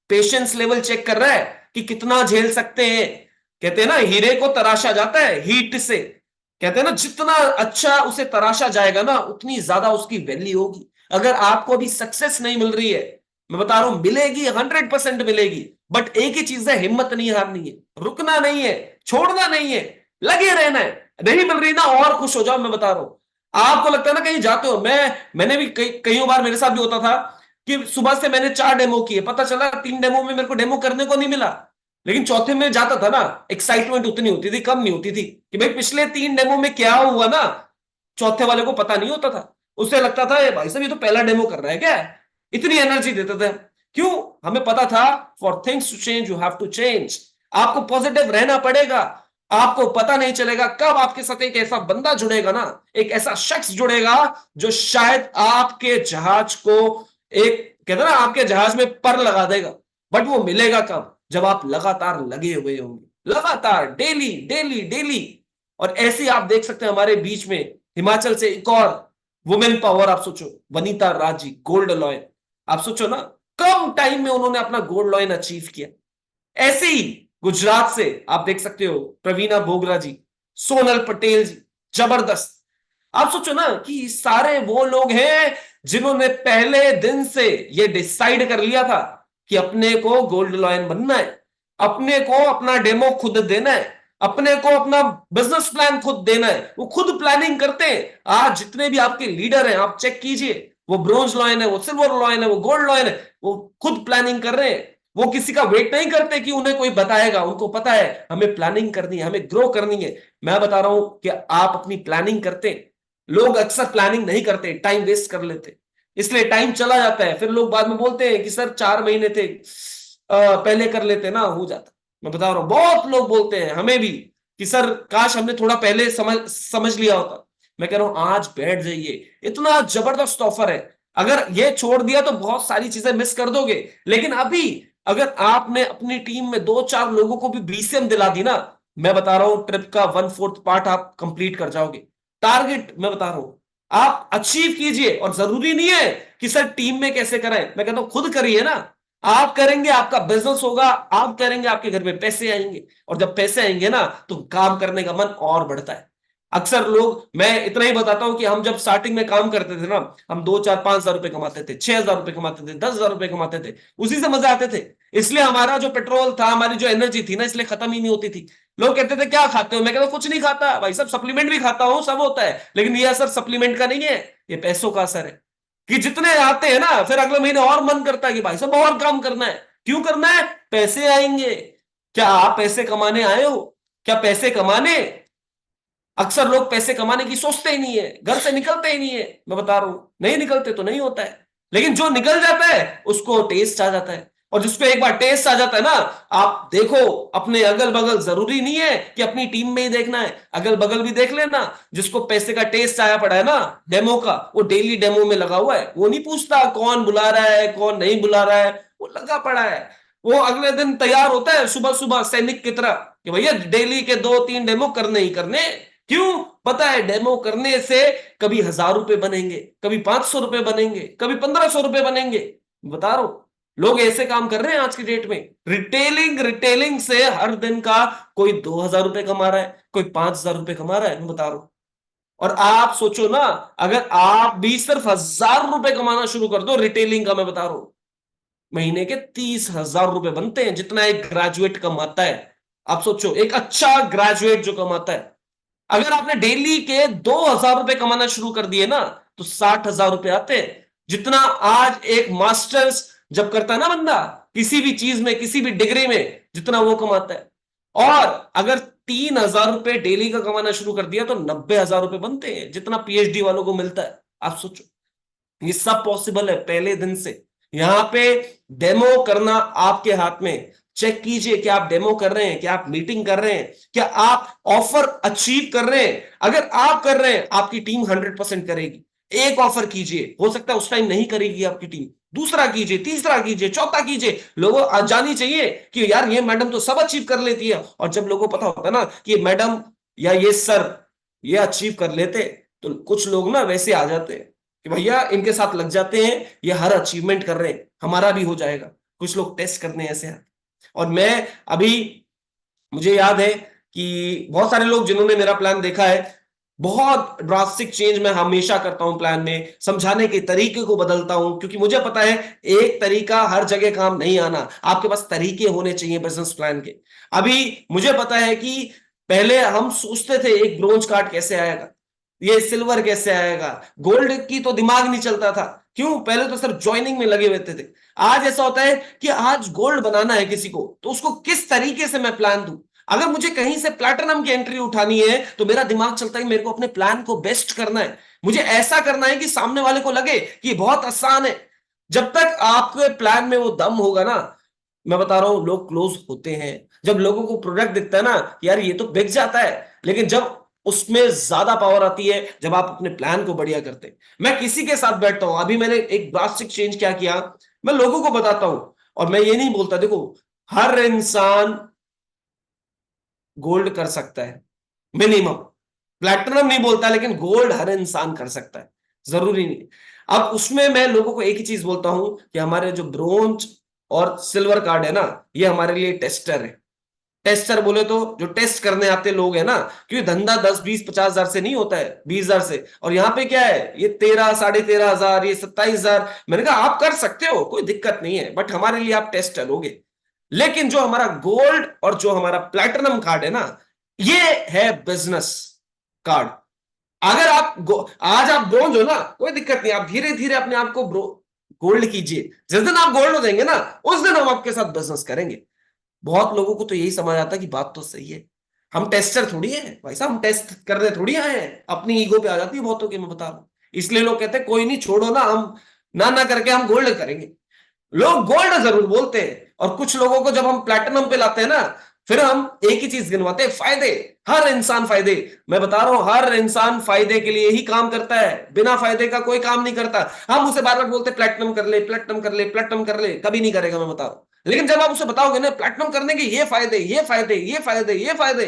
पेशेंस लेवल चेक कर रहा है कि कितना झेल सकते हैं। कहते हैं ना, हीरे को तराशा जाता है हीट से। कहते हैं ना, जितना अच्छा उसे तराशा जाएगा ना, उतनी ज्यादा उसकी वैल्यू होगी। अगर आपको अभी सक्सेस नहीं मिल रही है, मैं बता रहा हूं, मिलेगी, 100% मिलेगी। बट एक ही चीज है, हिम्मत नहीं हारनी है, रुकना नहीं है, छोड़ना नहीं है, लगे रहना है। नहीं मिल रही ना, और खुश हो जाओ। मैं बता रहा हूं, आपको लगता है ना कहीं जाते हो, मैंने भी कई बार मेरे साथ भी होता था कि सुबह से मैंने 4 डेमो किए, पता चला 3 डेमो में मेरे को डेमो करने को नहीं मिला। लेकिन चौथे में जाता था ना, एक्साइटमेंट उतनी होती थी, कम नहीं होती थी, कि भाई पिछले 3 डेमो में क्या हुआ ना, चौथे वाले को पता नहीं होता था। उसे लगता था ये भाई साहब ये तो पहला डेमो कर रहा है क्या। इतनी एनर्जी देते थे। क्यों? हमें पता था, for things to change you have to change. आपको पॉजिटिव रहना पड़ेगा। आपको पता नहीं चलेगा कब आपके साथ एक ऐसा बंदा जुड़ेगा ना, एक ऐसा शख्स जुड़ेगा जो शायद आपके जहाज को, एक कहते हैं ना, आपके जहाज में पर लगा देगा। बट वो मिलेगा कब? जब आप लगातार लगे हुए होंगे, लगातार, डेली डेली डेली। और ऐसे ही आप देख सकते हैं हमारे बीच में हिमाचल से एक और वुमेन पावर, आप सोचो, वनीता राज जी, गोल्ड लॉयन। आप सोचो ना, कम टाइम में उन्होंने अपना गोल्ड लॉयन अचीव किया। ऐसे ही गुजरात से आप देख सकते हो प्रवीणा बोगरा जी, सोनल पटेल जी, जबरदस्त। आप सोचो ना कि सारे वो लोग हैं जिन्होंने पहले दिन से ये डिसाइड कर लिया था कि अपने को गोल्ड लॉयन बनना है, अपने को अपना डेमो खुद देना है, अपने को अपना बिजनेस प्लान खुद देना है। वो खुद प्लानिंग करते हैं। आज जितने भी आपके लीडर हैं, आप चेक कीजिए, वो ब्रोंज लॉयन है, वो सिल्वर लॉयन है, वो गोल्ड लॉयन है, वो खुद प्लानिंग कर रहे हैं। वो किसी का वेट नहीं करते कि उन्हें कोई बताएगा। उनको पता है हमें प्लानिंग करनी है, हमें ग्रो करनी है। मैं बता रहा हूं कि आप अपनी प्लानिंग करते हैं। लोग अक्सर प्लानिंग नहीं करते, टाइम वेस्ट कर लेते, इसलिए टाइम चला जाता है। फिर लोग बाद में बोलते हैं कि सर 4 महीने थे, पहले कर लेते ना, हो जाता। मैं बता रहा हूं, बहुत लोग बोलते हैं हमें भी कि सर काश हमने थोड़ा पहले समझ लिया होता। मैं कह रहा हूं, आज बैठ जाइए, इतना जबरदस्त ऑफर है। अगर ये छोड़ दिया तो बहुत सारी चीजें मिस कर दोगे। लेकिन अभी अगर आपने अपनी टीम में 2-4 लोगों को भी बीसीएम दिला दी ना, मैं बता रहा हूं, ट्रिप का 1/4 पार्ट आप कंप्लीट कर जाओगे। टारगेट मैं बता रहा हूं, आप अचीव कीजिए। और जरूरी नहीं है कि सर टीम में कैसे करें, मैं कहता हूं खुद करिए ना। आप करेंगे, आपका बिजनेस होगा, आप करेंगे, आपके घर में पैसे आएंगे। और जब पैसे आएंगे ना, तो काम करने का मन और बढ़ता है। अक्सर लोग, मैं इतना ही बताता हूं कि हम जब स्टार्टिंग में काम करते थे ना, हम 2, 4, 5 हजार रुपए कमाते थे, 6 हजार रुपए कमाते थे, 10 हजार रुपए कमाते थे। उसी से मजा आते थे। इसलिए हमारा जो पेट्रोल था, हमारी जो एनर्जी थी ना, इसलिए खत्म ही नहीं होती थी। लोग कहते थे क्या खाते हो, मैं कहता कुछ नहीं खाता भाई, सब सप्लीमेंट भी खाता हूं, सब होता है। लेकिन ये असर सप्लीमेंट का नहीं है, ये पैसों का असर है। कि जितने आते हैं ना, फिर अगले महीने और मन करता है कि भाई साहब और काम करना है। क्यों करना है? पैसे आएंगे। क्या आप पैसे कमाने आए हो? क्या पैसे कमाने? अक्सर लोग पैसे कमाने की सोचते ही नहीं है, घर से निकलते ही नहीं है। मैं बता रहा हूं, नहीं निकलते तो नहीं होता है, लेकिन जो निकल जाता है उसको टेस्ट आ जाता है। और जिसको एक बार टेस्ट आ जाता है ना, आप देखो अपने अगल बगल, जरूरी नहीं है कि अपनी टीम में ही देखना है, अगल बगल भी देख लेना। जिसको पैसे का टेस्ट आया पड़ा है ना, डेमो का, वो डेली डेमो में लगा हुआ है। वो नहीं पूछता कौन बुला रहा है कौन नहीं बुला रहा है, वो लगा पड़ा है। वो अगले दिन तैयार होता है सुबह सुबह सैनिक की तरह कि भैया डेली के 2-3 डेमो करने ही करने। क्यों? पता है डेमो करने से कभी 1,000 रुपए बनेंगे, कभी 500 रुपए बनेंगे, कभी 1,500 रुपए बनेंगे। बता रहा हूं, लोग ऐसे काम कर रहे हैं आज की डेट में। रिटेलिंग रिटेलिंग से हर दिन का कोई 2,000 रुपए कमा रहा है, कोई 5,000 रुपए कमा रहा है। मैं बता रहा हूं। और आप सोचो ना, अगर आप भी सिर्फ 1,000 रुपए कमाना शुरू कर दो रिटेलिंग का, मैं बता रहा हूं, महीने के 30,000 रुपए बनते हैं, जितना एक ग्रेजुएट कमाता है। आप सोचो, एक अच्छा ग्रेजुएट जो कमाता है, अगर आपने डेली के 2,000 रुपए कमाना शुरू कर दिए ना, तो 60,000 रुपए आते हैं, जितना आज एक मास्टर्स जब करता है ना बंदा, किसी भी चीज में, किसी भी डिग्री में, जितना वो कमाता है। और अगर 3,000 रुपए डेली का कमाना शुरू कर दिया तो 90,000 रुपए बनते हैं, जितना पीएचडी वालों को मिलता है। आप सोचो, ये सब पॉसिबल है पहले दिन से। यहां पे डेमो करना आपके हाथ में। चेक कीजिए कि आप डेमो कर रहे हैं, क्या आप मीटिंग कर रहे हैं, क्या आप ऑफर अचीव कर रहे हैं। अगर आप कर रहे हैं, आपकी टीम 100% करेगी। एक ऑफर कीजिए, हो सकता है उस टाइम नहीं करेगी आपकी टीम, दूसरा कीजिए, तीसरा कीजिए, चौथा कीजिए। लोगों आज जानी चाहिए कि यार ये मैडम तो सब अचीव कर लेती है। और जब लोगों को पता होता है ना कि मैडम या ये सर ये अचीव कर लेते, तो कुछ लोग ना वैसे आ जाते हैं कि भैया इनके साथ लग जाते हैं, ये हर अचीवमेंट कर रहे हैं, हमारा भी हो जाएगा। कुछ लोग टेस्ट करने ऐसे हैं। और मैं अभी, मुझे याद है कि बहुत सारे लोग जिन्होंने मेरा प्लान देखा है, बहुत ड्रास्टिक चेंज मैं हमेशा करता हूं प्लान में, समझाने के तरीके को बदलता हूं, क्योंकि मुझे पता है एक तरीका हर जगह काम नहीं आना। आपके पास तरीके होने चाहिए बिजनेस प्लान के। अभी मुझे पता है कि पहले हम सोचते थे एक ब्रोंज कार्ड कैसे आएगा, ये सिल्वर कैसे आएगा, गोल्ड की तो दिमाग नहीं चलता था। क्यों? पहले तो सिर्फ ज्वाइनिंग में लगे रहते थे। आज ऐसा होता है कि आज गोल्ड बनाना है किसी को, तो उसको किस तरीके से मैं प्लान दूं। अगर मुझे कहीं से प्लैटिनम की एंट्री उठानी है, तो मेरा दिमाग चलता है मेरे को अपने प्लान को बेस्ट करना है। मुझे ऐसा करना है कि सामने वाले को लगे कि बहुत आसान है। जब तक आपके प्लान में वो दम होगा ना, मैं बता रहा हूं, लोग क्लोज होते हैं। जब लोगों को प्रोडक्ट दिखता है ना, यार ये तो बिक जाता है, लेकिन जब उसमें ज्यादा पावर आती है जब आप अपने प्लान को बढ़िया करते हैं। मैं किसी के साथ बैठता हूं, अभी मैंने एक ड्रास्टिक चेंज क्या किया, मैं लोगों को बताता हूं। और मैं ये नहीं बोलता, देखो हर इंसान गोल्ड कर सकता है मिनिमम, प्लैटिनम नहीं बोलता, लेकिन गोल्ड हर इंसान कर सकता है, जरूरी नहीं। अब उसमें मैं लोगों को एक ही चीज बोलता हूं कि हमारे जो ब्रोंज और सिल्वर कार्ड है ना, ये हमारे लिए टेस्टर है। टेस्टर बोले तो जो टेस्ट करने आते लोग हैं ना, क्योंकि धंधा 10, 20, 50 हजार से नहीं होता है, 20 हजार से। और यहाँ पे क्या है, ये 13, 13,500, ये 27 हजार। मैंने कहा आप कर सकते हो, कोई दिक्कत नहीं है, बट हमारे लिए आप टेस्टर होगे। लेकिन जो हमारा गोल्ड और जो हमारा प्लैटिनम कार्ड है ना, ये है बिजनेस कार्ड। अगर आज आप ब्रोंज हो ना, कोई दिक्कत नहीं, आप धीरे धीरे अपने आप को गोल्ड कीजिए। जिस दिन आप गोल्ड हो जाएंगे ना, उस दिन हम आपके साथ बिजनेस करेंगे। बहुत लोगों को तो यही समझ आता है कि बात तो सही है, हम टेस्टर थोड़ी है भाई साहब, हम टेस्ट करने थोड़ी आए हैं। अपनी ईगो पे आ जाती है बहुतों की, मैं बता रहा हूं। इसलिए लोग कहते हैं कोई नहीं, छोड़ो ना, हम ना ना करके हम गोल्ड करेंगे। लोग गोल्ड जरूर बोलते हैं, और कुछ लोगों को जब हम प्लैटिनम पे लाते हैं ना, फिर हम एक ही चीज गिनवाते हैं, फायदे। हर इंसान फायदे, मैं बता रहा हूं, हर इंसान फायदे के लिए ही काम करता है, बिना फायदे का कोई काम नहीं करता। हम उसे बार बार बोलते प्लैटिनम कर ले, प्लैटिनम कर ले, प्लैटिनम कर ले, कभी नहीं करेगा, मैं बता रहा हूं। लेकिन जब आप उसे बताओगे ना प्लैटिनम करने के ये फायदे, ये फायदे, ये फायदे, ये फायदे,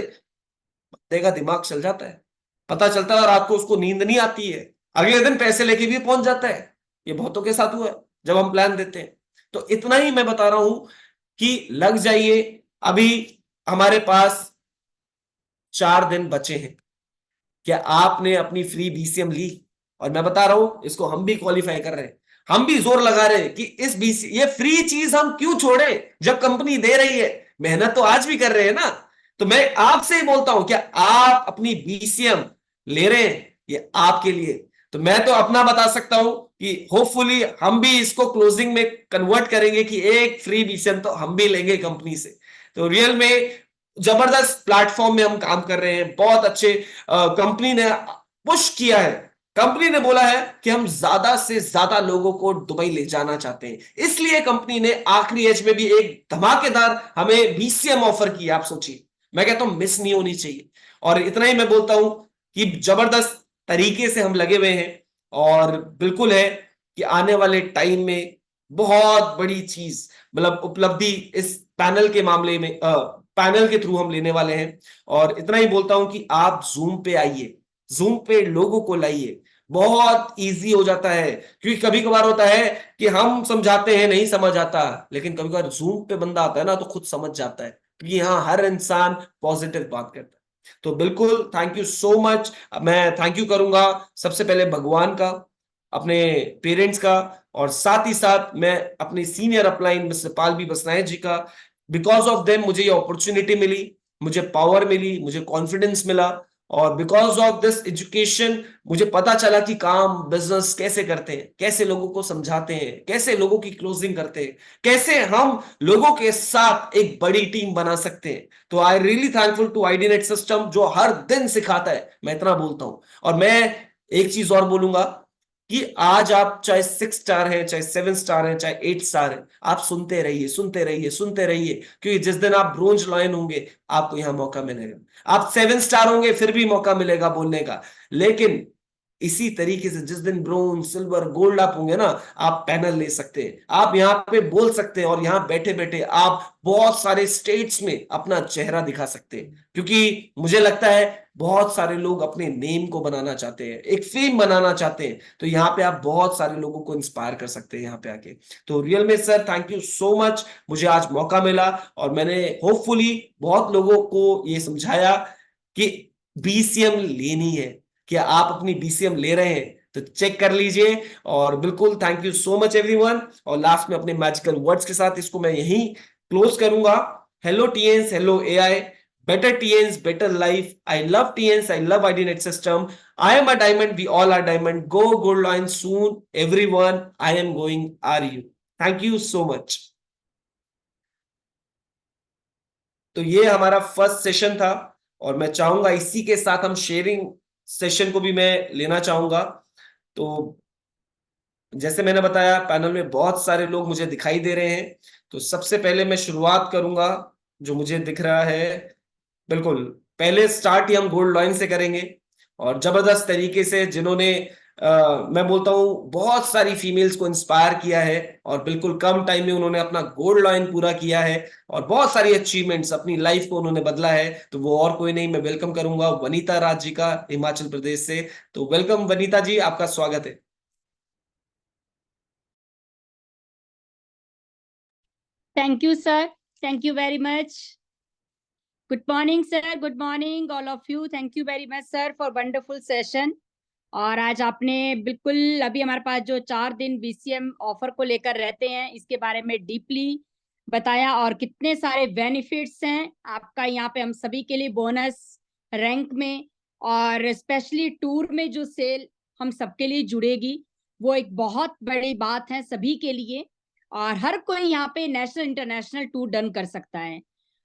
देगा दिमाग चल जाता है, पता चलता है, और रात को उसको नींद नहीं आती है, अगले दिन पैसे लेके भी पहुंच जाता है। ये बहुतों के साथ हुआ है जब हम प्लान देते हैं। तो इतना ही मैं बता रहा हूं कि लग जाइए। अभी हमारे पास 4 दिन बचे हैं। क्या आपने अपनी फ्री बीसीएम ली? और मैं बता रहा हूं, इसको हम भी क्वालिफाई कर रहे हैं, हम भी जोर लगा रहे हैं कि इस बीसी ये फ्री चीज हम क्यों छोड़े, जब कंपनी दे रही है। मेहनत तो आज भी कर रहे हैं ना। तो मैं आपसे ही बोलता हूं, क्या आप अपनी बीसीएम ले रहे हैं? ये आपके लिए। तो मैं तो अपना बता सकता हूं कि होपफुली हम भी इसको क्लोजिंग में कन्वर्ट करेंगे कि एक फ्री बीसीएम तो हम भी लेंगे कंपनी से। तो रियल में जबरदस्त प्लेटफॉर्म में हम काम कर रहे हैं, बहुत अच्छे कंपनी ने पुश किया है। कंपनी ने बोला है कि हम ज्यादा से ज्यादा लोगों को दुबई ले जाना चाहते हैं, इसलिए कंपनी ने आखिरी एज में भी एक धमाकेदार हमें बीसीएम ऑफर किया। आप सोचिए, मैं कहता हूं मिस नहीं होनी चाहिए। और इतना ही मैं बोलता हूं कि जबरदस्त तरीके से हम लगे हुए हैं, और बिल्कुल है कि आने वाले टाइम में बहुत बड़ी चीज, मतलब उपलब्धि इस पैनल के मामले में, पैनल के थ्रू हम लेने वाले हैं। और इतना ही बोलता हूं कि आप जूम पे आइए, जूम पे लोगों को लाइए, बहुत इजी हो जाता है। क्योंकि कभी कभार होता है कि हम समझाते हैं नहीं समझ आता, लेकिन कभी कभार जूम पे बंदा आता है ना तो खुद समझ जाता है, क्योंकि यहाँ हर इंसान पॉजिटिव बात करता है। तो बिल्कुल थैंक यू सो मच। मैं थैंक यू करूंगा सबसे पहले भगवान का, अपने पेरेंट्स का, और साथ ही साथ मैं अपने सीनियर अपलाइन मिस्टर पालवी बसनायक जी का। बिकॉज ऑफ देम मुझे ये अपॉर्चुनिटी मिली, मुझे पावर मिली, मुझे कॉन्फिडेंस मिला। और बिकॉज ऑफ दिस एजुकेशन मुझे पता चला कि काम बिजनेस कैसे करते हैं, कैसे लोगों को समझाते हैं, कैसे लोगों की क्लोजिंग करते हैं, कैसे हम लोगों के साथ एक बड़ी टीम बना सकते हैं। तो I really thankful to IDNet system जो हर दिन सिखाता है, मैं इतना बोलता हूं। और मैं एक चीज और बोलूंगा कि आज आप चाहे 6 स्टार हैं, चाहे 7 स्टार हैं, चाहे 8 स्टार हैं, आप सुनते रहिए, सुनते रहिए, सुनते रहिए, क्योंकि जिस दिन आप ब्रोंज लॉयन होंगे आपको यहां मौका मिलेगा। आप 7 स्टार होंगे फिर भी मौका मिलेगा बोलने का, लेकिन इसी तरीके से जिस दिन ब्रोंज सिल्वर गोल्ड आप होंगे ना, आप पैनल ले सकते हैं, आप यहाँ पे बोल सकते हैं, और यहाँ बैठे बैठे आप बहुत सारे स्टेट्स में अपना चेहरा दिखा सकते हैं। क्योंकि मुझे लगता है बहुत सारे लोग अपने नेम को बनाना चाहते हैं, एक फेम बनाना चाहते हैं, तो यहाँ पे आप बहुत सारे लोगों को इंस्पायर कर सकते हैं यहाँ पे आके। तो रियल में sir thank you so much, मुझे आज मौका मिला, और मैंने होपफुली बहुत लोगों को ये समझाया कि बीसीएम लेनी है। क्या आप अपनी बीसीएम ले रहे हैं तो चेक कर लीजिए। और बिल्कुल thank you so much everyone. और लास्ट में अपने मैजिकल वर्ड्स के साथ इसको मैं यहीं क्लोज करूंगा। Hello Tyans, hello AI, better TNs, better life. I love TNs. I love IDNet system. I am a diamond. We all are diamond. Go gold line soon, everyone. I am going. Are you? Thank you so much. तो ये हमारा first session था, और मैं चाहूंगा इसी के साथ हम शेयरिंग सेशन को भी मैं लेना चाहूंगा। तो जैसे मैंने बताया पैनल में बहुत सारे लोग मुझे दिखाई दे रहे हैं, तो सबसे पहले मैं शुरुआत करूंगा जो मुझे दिख रहा है। बिल्कुल पहले स्टार्ट ही हम गोल्ड लॉइन से करेंगे, और जबरदस्त तरीके से जिन्होंने मैं बोलता हूं बहुत सारी फीमेल्स को इंस्पायर किया है, और बिल्कुल कम टाइम में उन्होंने अपना गोल्ड लॉइन पूरा किया है, और बहुत सारी अचीवमेंट्स, अपनी लाइफ को उन्होंने बदला है। तो वो और कोई नहीं, मैं वेलकम करूंगा वनीता राज जी का, हिमाचल प्रदेश से। तो वेलकम वनीता जी, आपका स्वागत है। Thank you, sir. Thank you very much. Good morning, sir. Good morning, all of you. Thank you very much, sir, for wonderful session. और आज आपने बिल्कुल अभी हमारे पास जो 4 दिन बीसीएम ऑफर को लेकर रहते हैं इसके बारे में डीपली बताया, और कितने सारे बेनिफिट्स हैं आपका यहाँ पे हम सभी के लिए, बोनस रैंक में, और स्पेशली टूर में जो सेल हम सबके लिए जुड़ेगी वो एक बहुत बड़ी बात है सभी के लिए। और हर कोई यहाँ पे नेशनल इंटरनेशनल टूर डन कर सकता है,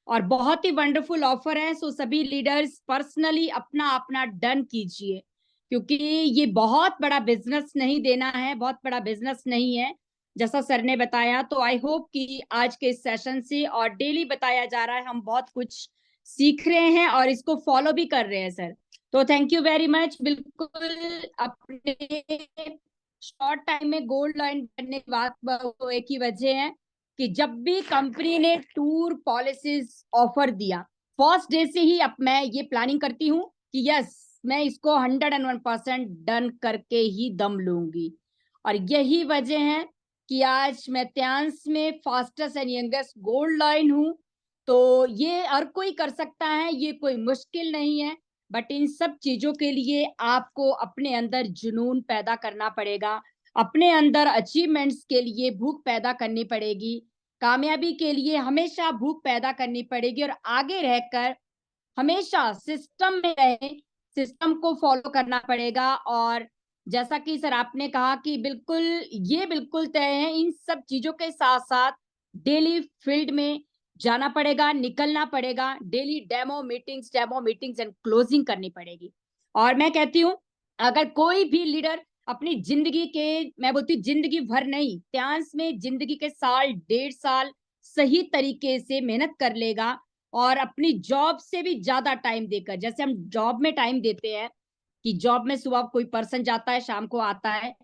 और बहुत ही वंडरफुल ऑफर है। सो सभी लीडर्स पर्सनली अपना अपना डन कीजिए, क्योंकि ये बहुत बड़ा बिजनेस नहीं देना है, बहुत बड़ा बिजनेस नहीं है जैसा सर ने बताया। तो आई होप कि आज के इस सेशन से, और डेली बताया जा रहा है, हम बहुत कुछ सीख रहे हैं और इसको फॉलो भी कर रहे हैं सर। तो थैंक यू वेरी मच। बिल्कुल अपने शॉर्ट टाइम में गोल्ड लाइन करने की बात वो एक ही वजह है कि जब भी कंपनी ने टूर पॉलिसीज ऑफर दिया, फर्स्ट डे से ही अब मैं ये प्लानिंग करती हूँ कि यस मैं इसको 101% डन करके ही दम लूंगी। और यही वजह है कि आज मैं त्यांस में fastest and youngest gold line हूँ। तो ये हर कोई कर सकता है, ये कोई मुश्किल नहीं है, बट इन सब चीजों के लिए आपको अपने अंदर जुनून पैदा करना पड़ेगा, अपने अंदर अचीवमेंट्स के लिए भूख पैदा करनी पड़ेगी, कामयाबी के लिए हमेशा भूख पैदा करनी पड़ेगी, और आगे रहकर हमेशा सिस्टम में रहे, सिस्टम को फॉलो करना पड़ेगा। और जैसा कि सर आपने कहा कि बिल्कुल ये बिल्कुल तय है, इन सब चीजों के साथ साथ डेली फील्ड में जाना पड़ेगा, निकलना पड़ेगा, daily demo meetings and closing करनी पड़ेगी। और मैं कहती हूँ अगर कोई भी लीडर अपनी जिंदगी के, मैं बोलती हूँ जिंदगी भर नहीं, त्यांस में जिंदगी के साल 1.5 साल सही तरीके से मेहनत कर लेगा और अपनी जॉब से भी ज्यादा टाइम देकर, जैसे हम जॉब में टाइम देते हैं कि जॉब में सुबह कोई पर्सन जाता है शाम को आता है,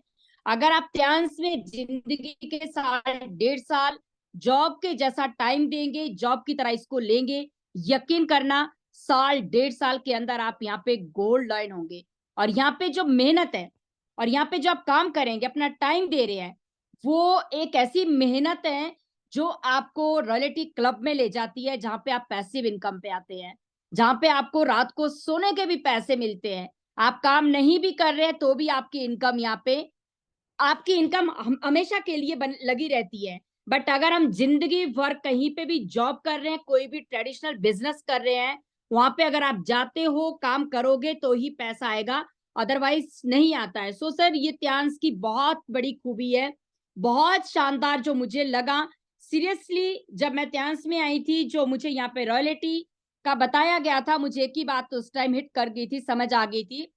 अगर आप त्यांस में जिंदगी के साल 1.5 साल जॉब के जैसा टाइम देंगे, जॉब की तरह इसको लेंगे, यकीन करना साल 1.5 साल के अंदर आप यहाँ पे गोल्ड लाइन होंगे। और यहाँ पे जो मेहनत है और यहाँ पे जो आप काम करेंगे, अपना टाइम दे रहे हैं, वो एक ऐसी मेहनत है जो आपको रॉयल्टी क्लब में ले जाती है, जहां पे आप पैसिव इनकम पे आते हैं, जहां पे आपको रात को सोने के भी पैसे मिलते हैं। आप काम नहीं भी कर रहे हैं तो भी आपकी इनकम यहाँ पे, आपकी इनकम हमेशा के लिए लगी रहती है। बट अगर हम जिंदगी भर कहीं पे भी जॉब कर रहे हैं, कोई भी ट्रेडिशनल बिजनेस कर रहे हैं, वहां पे अगर आप जाते हो काम करोगे तो ही पैसा आएगा, अदरवाइज नहीं आता है। सो सर ये त्यांस की बहुत बड़ी खूबी है, बहुत शानदार जो मुझे लगा। सीरियसली जब मैं त्यांस में आई थी, जो मुझे यहाँ पे रॉयल्टी का बताया गया था, मुझे एक ही बात तो उस टाइम हिट कर गई थी, समझ आ गई थी,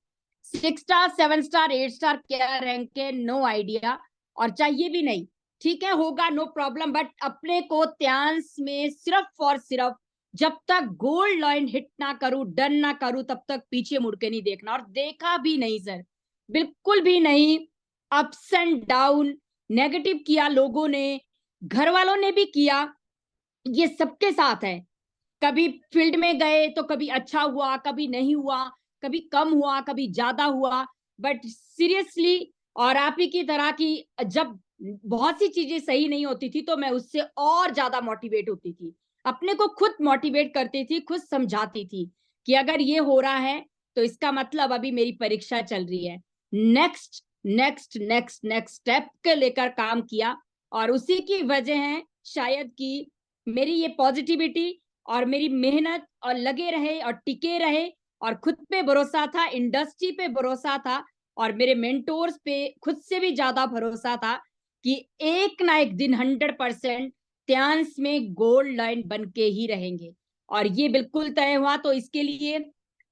6 स्टार 7 स्टार 8 स्टार क्या रैंक है, नो आइडिया, और चाहिए भी नहीं। ठीक है, होगा, नो प्रॉब्लम, बट अपने को त्यांस में सिर्फ और सिर्फ जब तक गोल्ड लाइन हिट ना करूं, डन ना करूं, तब तक पीछे मुड़ के नहीं देखना। और देखा भी नहीं सर, बिल्कुल भी नहीं। अप्स एंड डाउन, नेगेटिव किया लोगों ने, घर वालों ने भी किया, ये सबके साथ है। कभी फील्ड में गए तो कभी अच्छा हुआ, कभी नहीं हुआ, कभी कम हुआ, कभी ज्यादा हुआ, बट सीरियसली, और आप ही की तरह की जब बहुत सी चीजें सही नहीं होती थी तो मैं उससे और ज्यादा मोटिवेट होती थी, अपने को खुद मोटिवेट करती थी, खुद समझाती थी कि अगर ये हो रहा है तो इसका मतलब अभी मेरी परीक्षा चल रही है, next next next next step के लेकर काम किया। और उसी की वजह है शायद कि मेरी ये पॉजिटिविटी और मेरी मेहनत और लगे रहे और टिके रहे, और खुद पे भरोसा था, इंडस्ट्री पे भरोसा था, और मेरे मेंटोर्स पे खुद से भी ज्यादा भरोसा था कि एक ना एक दिन 100% त्यांस में गोल्ड लाइन बन के ही रहेंगे। और ये बिल्कुल तय हुआ। तो इसके लिए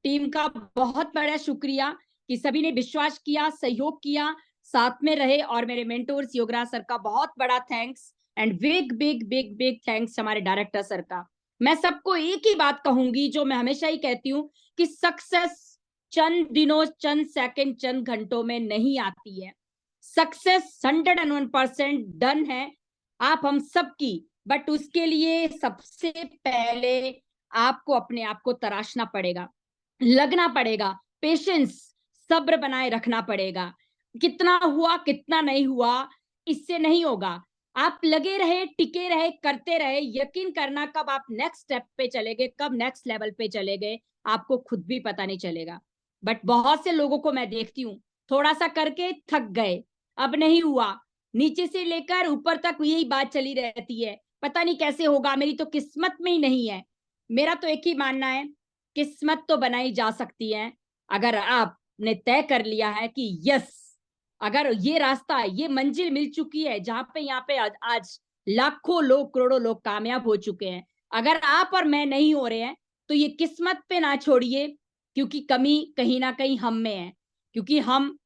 टीम का बहुत बड़ा शुक्रिया कि सभी ने विश्वास किया, सहयोग किया, साथ में रहे, और मेरे मेंटोर्स योगराज सर का बहुत बड़ा thanks, and big big big big thanks हमारे डायरेक्टर सर का। मैं सबको एक ही बात कहूंगी जो मैं हमेशा ही कहती हूँ कि सक्सेस चंद दिनों, चंद सेकंड, चंद घंटों में नहीं आती है। सक्सेस 101% डन है आप हम सबकी, बट उसके लिए सबसे पहले आपको अपने आप को तराशना पड़ेगा, लगना पड़ेगा, पेशेंस, सब्र बनाए रखना पड़ेगा। कितना हुआ कितना नहीं हुआ इससे नहीं होगा, आप लगे रहे, टिके रहे, करते रहे, यकीन करना कब आप नेक्स्ट स्टेप पे चले गए, कब नेक्स्ट लेवल पे चले गए, आपको खुद भी पता नहीं चलेगा। बट बहुत से लोगों को मैं देखती हूँ, थोड़ा सा करके थक गए, अब नहीं हुआ, नीचे से लेकर ऊपर तक यही बात चली रहती है, पता नहीं कैसे होगा, मेरी तो किस्मत में ही नहीं है। मेरा तो एक ही मानना है, किस्मत तो बनाई जा सकती है अगर आपने तय कर लिया है कि यस, अगर ये रास्ता, ये मंजिल मिल चुकी है जहां पे यहाँ पे आज लाखों लोग, करोड़ों लोग कामयाब हो चुके हैं, अगर आप और मैं नहीं हो रहे हैं तो ये किस्मत पे ना छोड़िए, क्योंकि कमी कहीं ना कहीं हम में है, क्योंकि हम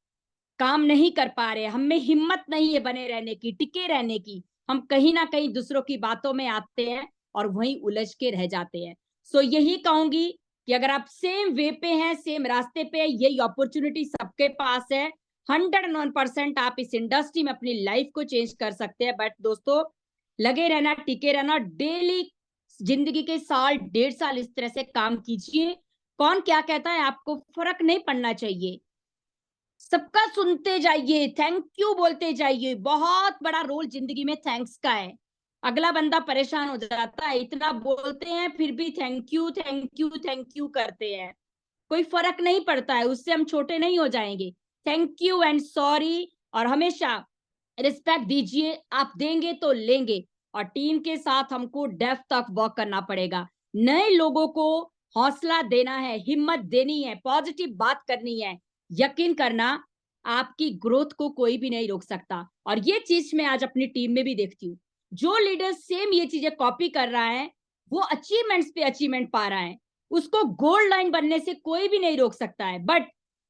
काम नहीं कर पा रहे, हम में हिम्मत नहीं है बने रहने की, टिके रहने की, हम कहीं ना कहीं दूसरों की बातों में आते हैं और वहीं उलझ के रह जाते हैं। सो यही कहूंगी कि अगर आप सेम वे पे हैं, सेम रास्ते पे, यही अपॉर्चुनिटी सबके पास है, 101% आप इस इंडस्ट्री में अपनी लाइफ को चेंज कर सकते हैं। बट दोस्तों, लगे रहना, टिके रहना, डेली जिंदगी के साल 1.5 साल इस तरह से काम कीजिए। कौन क्या कहता है आपको फर्क नहीं पड़ना चाहिए, सबका सुनते जाइए, थैंक यू बोलते जाइए, बहुत बड़ा रोल जिंदगी में थैंक्स का है। अगला बंदा परेशान हो जाता है, इतना बोलते हैं फिर भी thank you thank you thank you करते हैं, कोई फर्क नहीं पड़ता है, उससे हम छोटे नहीं हो जाएंगे। थैंक यू एंड सॉरी, और हमेशा रिस्पेक्ट दीजिए, आप देंगे तो लेंगे। और टीम के साथ हमको डेप्थ तक वर्क करना पड़ेगा, नए लोगों को हौसला देना है, हिम्मत देनी है, पॉजिटिव बात करनी है, यकीन करना आपकी ग्रोथ को कोई भी नहीं रोक सकता। और ये चीज मैं आज अपनी टीम में भी देखती हूँ, जो लीडर सेम ये चीजें कॉपी कर रहा है, वो अचीवमेंट्स पे अचीवमेंट पा रहा है, उसको गोल्ड लाइन बनने से कोई भी नहीं रोक सकता है। बट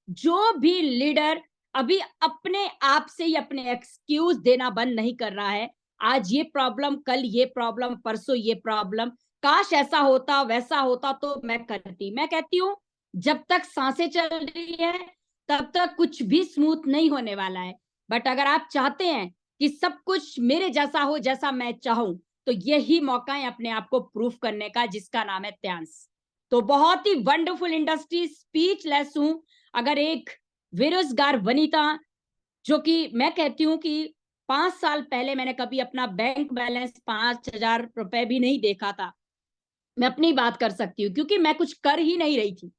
जो भी लीडर अभी अपने आप से ही अपने एक्सक्यूज देना बंद नहीं कर रहा है, आज ये प्रॉब्लम, कल ये प्रॉब्लम, परसों ये प्रॉब्लम, काश ऐसा होता वैसा होता तो मैं करती। मैं कहती हूँ जब तक सांसें चल रही है तब तक कुछ भी स्मूथ नहीं होने वाला है। बट अगर आप चाहते हैं कि सब कुछ मेरे जैसा हो जैसा मैं चाहूं, तो यही मौका है अपने आप को प्रूफ करने का, जिसका नाम है त्यांस। तो बहुत ही वंडरफुल इंडस्ट्री, स्पीचलेस हूं। अगर एक बेरोजगार वनिता, जो कि मैं कहती हूँ कि 5 साल पहले मैंने कभी अपना बैंक बैलेंस 5,000 रुपए भी नहीं देखा था, मैं अपनी बात कर सकती हूँ, क्योंकि मैं कुछ कर ही नहीं रही थी,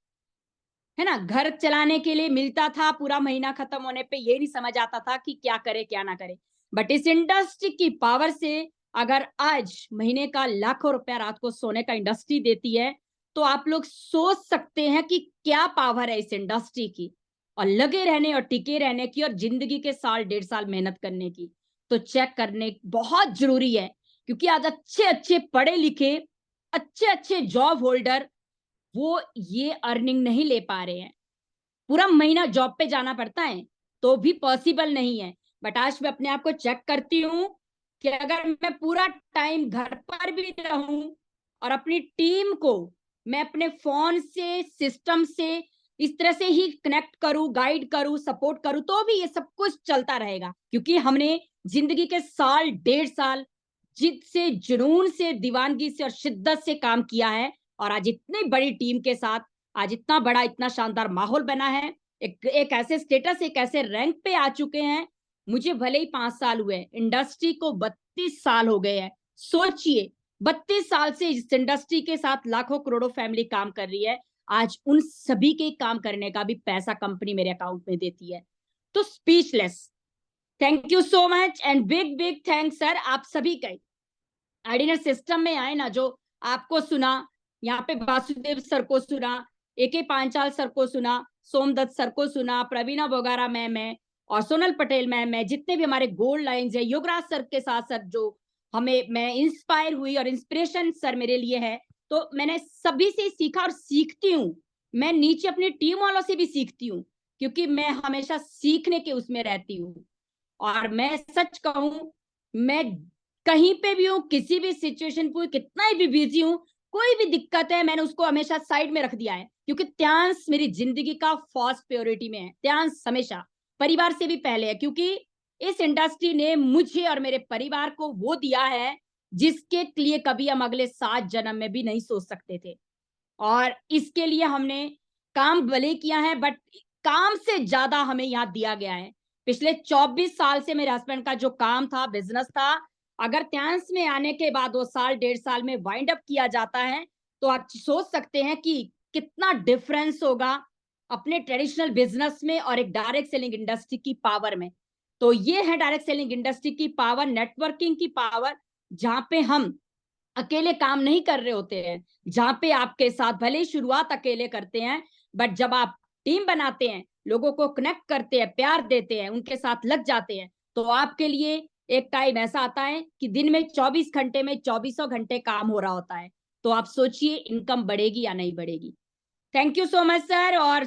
है ना। घर चलाने के लिए मिलता था, पूरा महीना खत्म होने पे ये नहीं समझ आता था कि क्या करे क्या ना करे। बट इस इंडस्ट्री की पावर से अगर आज महीने का लाखों रुपया रात को सोने का इंडस्ट्री देती है, तो आप लोग सोच सकते हैं कि क्या पावर है इस इंडस्ट्री की, और लगे रहने और टिके रहने की, और जिंदगी के साल 1.5 साल मेहनत करने की। तो चेक करने बहुत जरूरी है, क्योंकि आज अच्छे अच्छे पढ़े लिखे, अच्छे अच्छे जॉब होल्डर, वो ये अर्निंग नहीं ले पा रहे हैं। पूरा महीना जॉब पे जाना पड़ता है तो भी पॉसिबल नहीं है। बट आज मैं अपने आप को चेक करती हूँ कि अगर मैं पूरा टाइम घर पर भी रहूं और अपनी टीम को मैं अपने फोन से, सिस्टम से इस तरह से ही कनेक्ट करूं, गाइड करूं, सपोर्ट करूं, तो भी ये सब कुछ चलता रहेगा। क्योंकि हमने जिंदगी के साल 1.5 साल जिद से, जुनून से, दीवानगी से और शिद्दत से काम किया है, और आज इतनी बड़ी टीम के साथ आज इतना बड़ा, इतना शानदार माहौल बना है, एक ऐसे स्टेटस, एक ऐसे रैंक पे आ चुके हैं। मुझे भले ही 5 साल हुए, इंडस्ट्री को 32 साल हो गए हैं। सोचिए 32 साल से इस इंडस्ट्री के साथ लाखों करोड़ों फैमिली काम कर रही है। आज उन सभी के काम करने का भी पैसा कंपनी मेरे अकाउंट में देती है। तो speechless, thank you so much and big big thanks sir. आप सभी का आइडिनर सिस्टम में आए ना, जो आपको सुना, यहाँ पे वासुदेव सर को सुना, AK पांचाल सर को सुना, सोमदत्त सर को सुना, प्रवीणा बोगारा मैम है, और सोनल पटेल मैम है, जितने भी हमारे गोल्ड लाइन्स है, योगराज सर के साथ सर जो हमें, मैं इंस्पायर हुई और इंस्पिरेशन सर मेरे लिए है। तो मैंने सभी से सीखा और सीखती हूँ। मैं नीचे अपनी टीम वालों से भी सीखती हूँ, क्योंकि मैं हमेशा सीखने के उसमें रहती हूँ। और मैं सच कहूं, मैं कहीं पे भी हूँ, किसी भी सिचुएशन पे, कितना ही भी बिजी हूँ, कोई भी दिक्कत है, मैंने उसको हमेशा साइड में रख दिया है, क्योंकि त्यांस मेरी जिंदगी का फर्स्ट प्रायोरिटी में है। त्यांस हमेशा परिवार से भी पहले है, क्योंकि इस इंडस्ट्री ने मुझे और मेरे परिवार को वो दिया है जिसके लिए कभी हम अगले 7 जन्म में भी नहीं सोच सकते थे। और इसके लिए हमने काम भले किया है, बट काम से ज्यादा हमें यहाँ दिया गया है। पिछले 24 साल से मेरे हस्बैंड का जो काम था, बिजनेस था, अगर त्यांस में आने के बाद वो साल 1.5 साल में वाइंड अप किया जाता है, तो आप सोच सकते हैं कि कितना डिफरेंस होगा अपने ट्रेडिशनल बिजनेस में और एक डायरेक्ट सेलिंग इंडस्ट्री की पावर में। तो ये है डायरेक्ट सेलिंग इंडस्ट्री की पावर, नेटवर्किंग की पावर, जहां पे हम अकेले काम नहीं कर रहे होते हैं, जहां पे आपके साथ भले ही शुरुआत अकेले करते हैं, बट जब आप टीम बनाते हैं, लोगों को कनेक्ट करते हैं, प्यार देते हैं, उनके साथ लग जाते हैं, तो आपके लिए एक टाइम ऐसा आता है कि दिन में 24 घंटे में 24 घंटे काम हो रहा होता है। तो आप सोचिए इनकम बढ़ेगी या नहीं बढ़ेगी। Thank you so much sir. और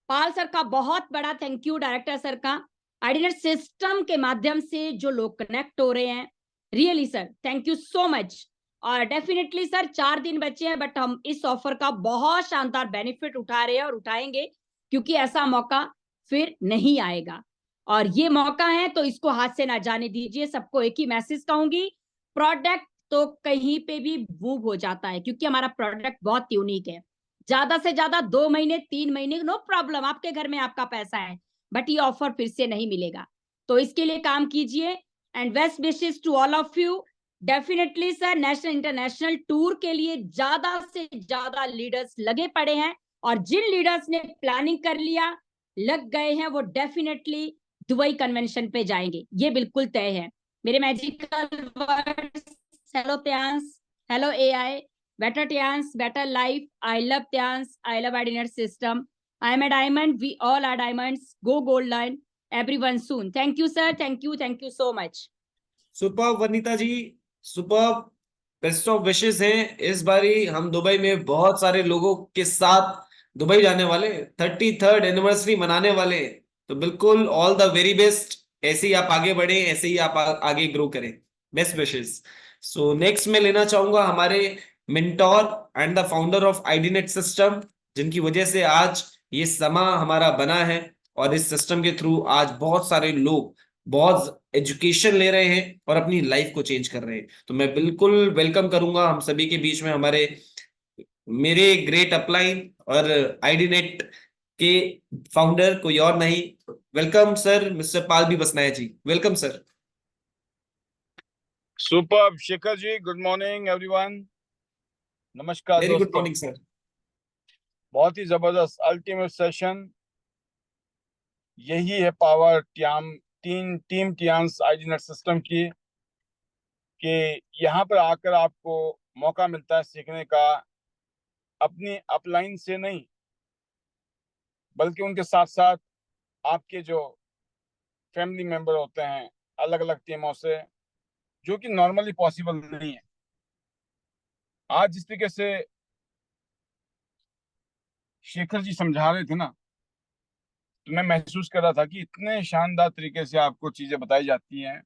पाल सर का बहुत बड़ा थैंक यू, डायरेक्टर सर का। आइडिनर सिस्टम के माध्यम से जो लोग कनेक्ट हो रहे हैं, really sir thank you so much. और डेफिनेटली सर 4 दिन बचे हैं, बट हम इस ऑफर का बहुत शानदार बेनिफिट उठा रहे हैं और उठाएंगे, क्योंकि ऐसा मौका फिर नहीं आएगा। और ये मौका है तो इसको हाथ से ना जाने दीजिए। सबको एक ही मैसेज कहूंगी, प्रोडक्ट तो कहीं पे भी मूव हो जाता है, क्योंकि हमारा प्रोडक्ट बहुत यूनिक है। ज्यादा से ज्यादा 2 महीने 3 महीने नो प्रॉब्लम, आपके घर में आपका पैसा है, बट ये ऑफर फिर से नहीं मिलेगा। तो इसके लिए काम कीजिए and best wishes to all of you. Definitely sir national international tour के लिए ज्यादा से ज्यादा लीडर्स लगे पड़े हैं, और जिन लीडर्स ने प्लानिंग कर लिया, लग गए हैं, वो डेफिनेटली दुबई कन्वेंशन पे जाएंगे, ये बिल्कुल तय है। मेरे magical words, hello Tyans, hello AI, better Tyans, better life. I love Tyans, I love Ardiner system. I am a diamond, we all are diamonds. Go gold line, everyone soon. Thank you sir, thank you so much. Superb Vanita ji, superb. Best of wishes हैं। इस बारी हम Dubai में बहुत सारे लोगों के साथ दुबई जाने वाले, 33rd एनिवर्सरी मनाने वाले। तो बिल्कुल ऑल द वेरी बेस्ट। ऐसे ही आप आगे बढ़े, ऐसे ही आप आगे ग्रो करें। Best wishes. सो नेक्स्ट मैं लेना चाहूंगा हमारे mentor and the founder of IDNet system, जिनकी वजह से आज ये समा हमारा बना है, और इस सिस्टम के थ्रू आज बहुत सारे लोग बहुत एजुकेशन ले रहे हैं और अपनी लाइफ को चेंज कर रहे हैं। तो मैं बिल्कुल वेलकम करूंगा हम सभी के बीच में हमारे मेरे ग्रेट अपलाइन और आईडीनेट के फाउंडर, कोई और नहीं। वेलकम सर, मिस्टर पाल भी बसनाया जी, welcome sir. Super Shekhar ji, good morning everyone. नमस्कार वेरी गुड दोस्तों। Morning sir. बहुत ही जबरदस्त अल्टीमेट सेशन। यही है पावर टीम टियान्स आईडीनेट सिस्टम की, कि यहाँ पर आकर आपको मौका मिलता है सीखने का, अपनी अपलाइन से नहीं बल्कि उनके साथ साथ आपके जो फैमिली मेंबर होते हैं अलग अलग टीमों से, जो कि नॉर्मली पॉसिबल नहीं है। आज जिस तरीके से शेखर जी समझा रहे थे ना, तो मैं महसूस कर रहा था कि इतने शानदार तरीके से आपको चीजें बताई जाती हैं।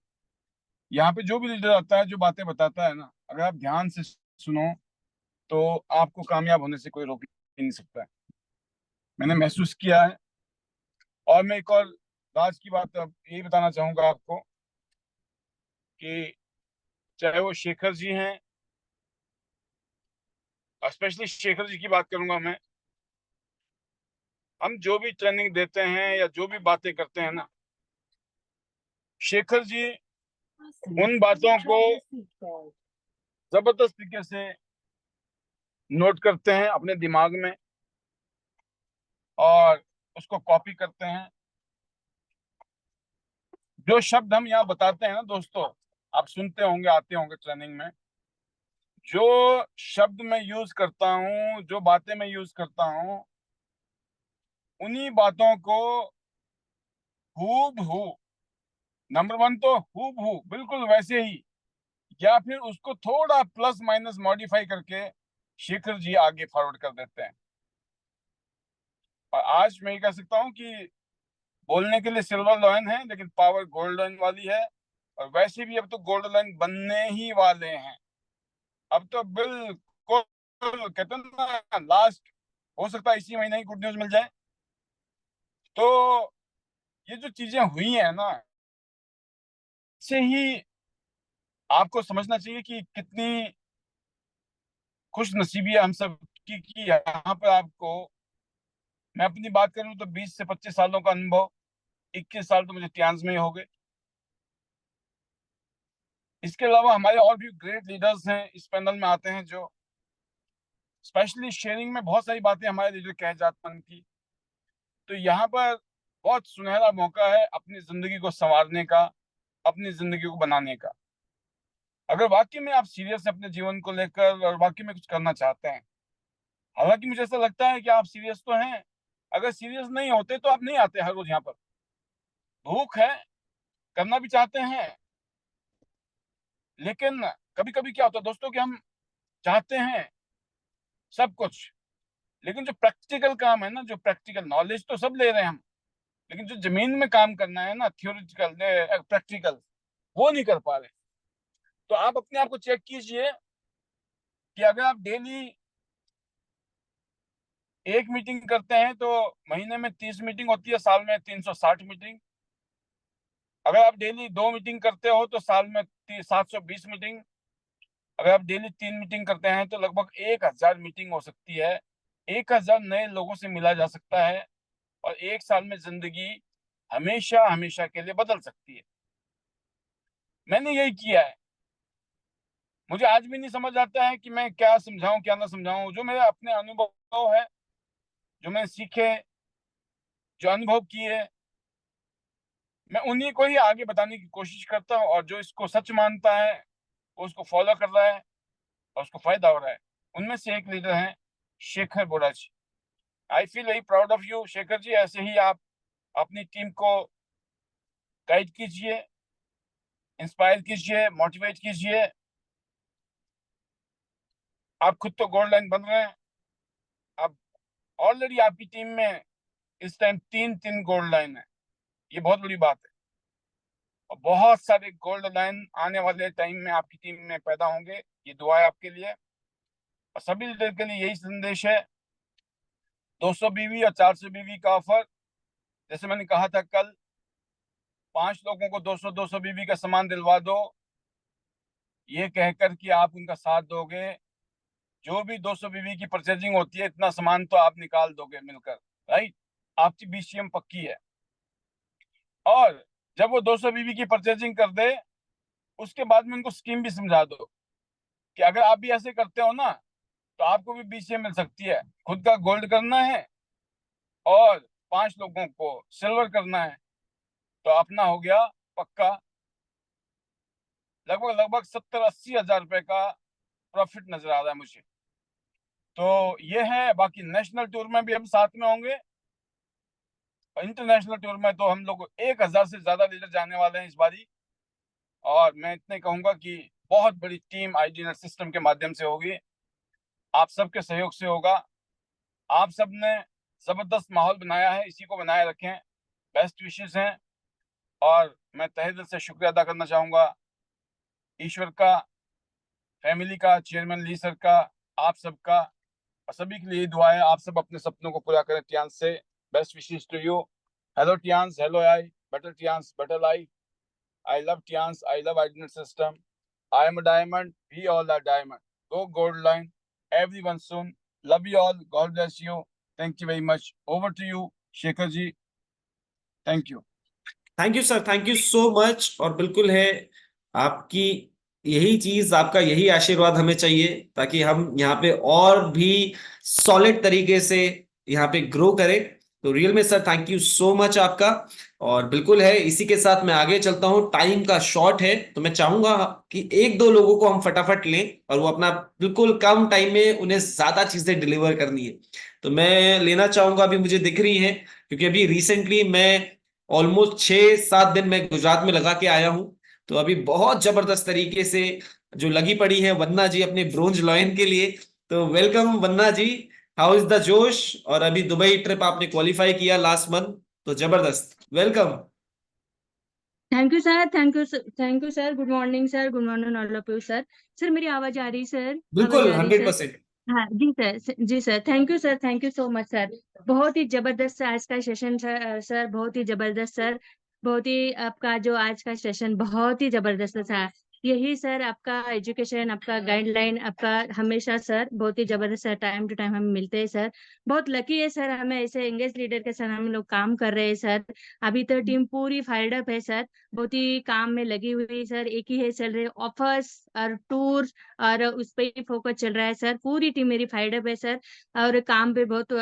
यहाँ पे जो भी लीडर आता है, जो बातें बताता है ना, अगर आप ध्यान से सुनो तो आपको कामयाब होने से कोई रोक ही नहीं सकता है। मैंने महसूस किया है। और मैं एक और राज की बात अब यही बताना चाहूंगा आपको, कि चाहे वो शेखर जी हैं, स्पेशली शेखर जी की बात करूंगा मैं, हम जो भी ट्रेनिंग देते हैं या जो भी बातें करते हैं ना, शेखर जी उन बातों को जबरदस्त तरीके से नोट करते हैं अपने दिमाग में और उसको कॉपी करते हैं। जो शब्द हम यहाँ बताते हैं ना दोस्तों, आप सुनते होंगे, आते होंगे ट्रेनिंग में, जो शब्द मैं यूज करता हूँ, जो बातें मैं यूज करता हूँ, उन्हीं बातों को हूबहू, नंबर वन तो हूबहू बिल्कुल वैसे ही, या फिर उसको थोड़ा प्लस माइनस मॉडिफाई करके शेखर जी आगे फॉरवर्ड कर देते हैं। और आज मैं ये कह सकता हूँ कि बोलने के लिए सिल्वर लॉयन है, लेकिन पावर गोल्ड लॉयन वाली है। और वैसे भी अब तो गोल्ड लॉयन बनने ही वाले हैं। अब तो बिल्कुल कहते हैं ना, लास्ट हो सकता है इसी महीने ही गुड न्यूज मिल जाए। तो ये जो चीजें हुई हैं ना, से ही आपको समझना चाहिए कि कितनी खुश नसीबी है हम सब की यहाँ पर आपको, मैं अपनी बात करूं तो 20 से 25 सालों का अनुभव, 21 साल तो मुझे टियान्स में ही हो गए। इसके अलावा हमारे और भी ग्रेट लीडर्स हैं इस पैनल में आते हैं, जो स्पेशली शेयरिंग में बहुत सारी बातें हमारे लीडर कह जाते हैं की। तो यहाँ पर बहुत सुनहरा मौका है अपनी जिंदगी को संवारने का, अपनी जिंदगी को बनाने का। अगर वाकई में आप सीरियस हैं अपने जीवन को लेकर और वाकई में कुछ करना चाहते हैं, हालांकि मुझे ऐसा लगता है कि आप सीरियस तो हैं, अगर सीरियस नहीं होते तो आप नहीं आते हर रोज यहाँ पर। भूख है, करना भी चाहते हैं, लेकिन कभी कभी क्या होता है दोस्तों कि हम चाहते हैं सब कुछ, लेकिन जो प्रैक्टिकल काम है ना, जो प्रैक्टिकल नॉलेज तो सब ले रहे हैं हम, लेकिन जो जमीन में काम करना है ना, थियोरिटिकल प्रैक्टिकल, वो नहीं कर पा रहे। तो आप अपने आप को चेक कीजिए कि अगर आप डेली एक मीटिंग करते हैं तो महीने में 30 मीटिंग होती है, साल में 360 मीटिंग। अगर आप डेली 2 मीटिंग करते हो तो साल में 720 मीटिंग। अगर आप डेली 3 मीटिंग करते हैं तो लगभग 1000 मीटिंग हो सकती है। 1000 नए लोगों से मिला जा सकता है, और एक साल में जिंदगी हमेशा हमेशा के लिए बदल सकती है। मैंने यही किया है। मुझे आज भी नहीं समझ आता है कि मैं क्या समझाऊं क्या ना समझाऊं। जो मेरे अपने अनुभव है, जो मैंने सीखे, जो अनुभव किए, मैं उन्हीं को ही आगे बताने की कोशिश करता हूँ। और जो इसको सच मानता है वो उसको फॉलो कर रहा है और उसको फायदा हो रहा है। उनमें से एक लीडर हैं Shekhar Bora ji. I feel very proud of you Shekhar ji. ऐसे ही आप अपनी टीम को गाइड कीजिए, इंस्पायर कीजिए, मोटिवेट कीजिए। आप खुद तो गोल्ड लाइन बन रहे हैं, अब ऑलरेडी आपकी टीम में इस टाइम 3 गोल्ड लाइन है, ये बहुत बड़ी बात है। और बहुत सारे गोल्ड लाइन आने वाले टाइम में आपकी टीम में पैदा होंगे, ये दुआ है आपके लिए। और सभी लीडर के लिए यही संदेश है, 200 बीवी और 400 बीवी का ऑफर, जैसे मैंने कहा था कल, 5 लोगों को 200 बीवी का सामान दिलवा दो, ये कहकर कि आप उनका साथ दोगे। जो भी 200 बीवी की परचेजिंग होती है, इतना सामान तो आप निकाल दोगे मिलकर, राइट? आपकी बीसीएम पक्की है। और जब वो 200 बीवी की परचेजिंग कर दे, उसके बाद में उनको स्कीम भी समझा दो कि अगर आप भी ऐसे करते हो ना, तो आपको भी बीसीएम मिल सकती है। खुद का गोल्ड करना है और 5 लोगों को सिल्वर करना है, तो अपना हो गया पक्का लगभग 70-80 हजार रुपए का प्रॉफिट नजर आ रहा है मुझे। तो ये है। बाकी नेशनल टूर में भी हम साथ में होंगे, और इंटरनेशनल टूर में तो हम लोग 1000 से ज्यादा लीडर जाने वाले हैं इस बारी। और मैं इतने कहूंगा कि बहुत बड़ी टीम आईडीनेट सिस्टम के माध्यम से होगी, आप सबके सहयोग से होगा। आप सब ने जबरदस्त माहौल बनाया है, इसी को बनाए रखें। बेस्ट विशेस हैं। और मैं तहे दिल से शुक्रिया अदा करना चाहूंगा ईश्वर का, फैमिली का, चेयरमैन ली सर का, आप सबका, और सभी के लिए दुआ है आप सब अपने सपनों को पूरा करें टियांस से। Best wishes to you. Hello Tiens, hello AI, better Tiens, better life. I love Tiens, I love identity system. I am a diamond, we all are diamond. Go gold line, everyone soon. Love you all, God bless you. Thank you very much. Over to you Shekhar ji. Thank you. Thank you sir, thank you so much. और बिल्कुल है, आपकी यही चीज, आपका यही आशीर्वाद हमें चाहिए, ताकि हम यहाँ पे और भी सॉलिड तरीके से यहाँ पे ग्रो करें। तो रियल में sir thank you so much आपका। और बिल्कुल है, इसी के साथ मैं आगे चलता हूँ, टाइम का शॉर्ट है, तो मैं चाहूंगा कि 1-2 लोगों को हम फटाफट लें, और वो अपना बिल्कुल कम टाइम में उन्हें ज्यादा चीजें डिलीवर करनी है। तो मैं लेना चाहूंगा, अभी मुझे दिख रही है, क्योंकि अभी रिसेंटली मैं ऑलमोस्ट 6-7 दिन मैं गुजरात में लगा के आया हूं। तो अभी बहुत जबरदस्त तरीके से जो लगी पड़ी है वन्ना जी अपने ब्रोंज लॉयन के लिए। तो welcome Vanna ji, how is the जोश? और अभी दुबई ट्रिप आपने क्वालिफाई किया लास्ट मंथ, तो जबरदस्त, welcome. Thank you sir, thank you sir. Good morning sir, good morning all of you sir. Sir मेरी आवाज आ रही सर? आवाज बिल्कुल आ रही सर? 100%। हाँ जी सर, जी sir. Thank you sir, thank you so much sir. बहुत ही जबरदस्त आज का सेशन सर, बहुत ही जबरदस्त सर। बहुत ही आपका जो आज का सेशन बहुत ही जबरदस्त था। यही सर आपका एजुकेशन, आपका गाइडलाइन, आपका हमेशा सर बहुत ही जबरदस्त है। टाइम टू टाइम हमें मिलते हैं सर। बहुत लकी है सर, हमें ऐसे एंगेज लीडर के साथ हम लोग काम कर रहे हैं सर। अभी तो टीम पूरी फायर्ड अप है सर, बहुत ही काम में लगी हुई है सर। एक ही है चल रहे ऑफर्स और टूर, और उस पर ही फोकस चल रहा है सर। पूरी टीम मेरी फाइड अप है सर, और काम पे बहुत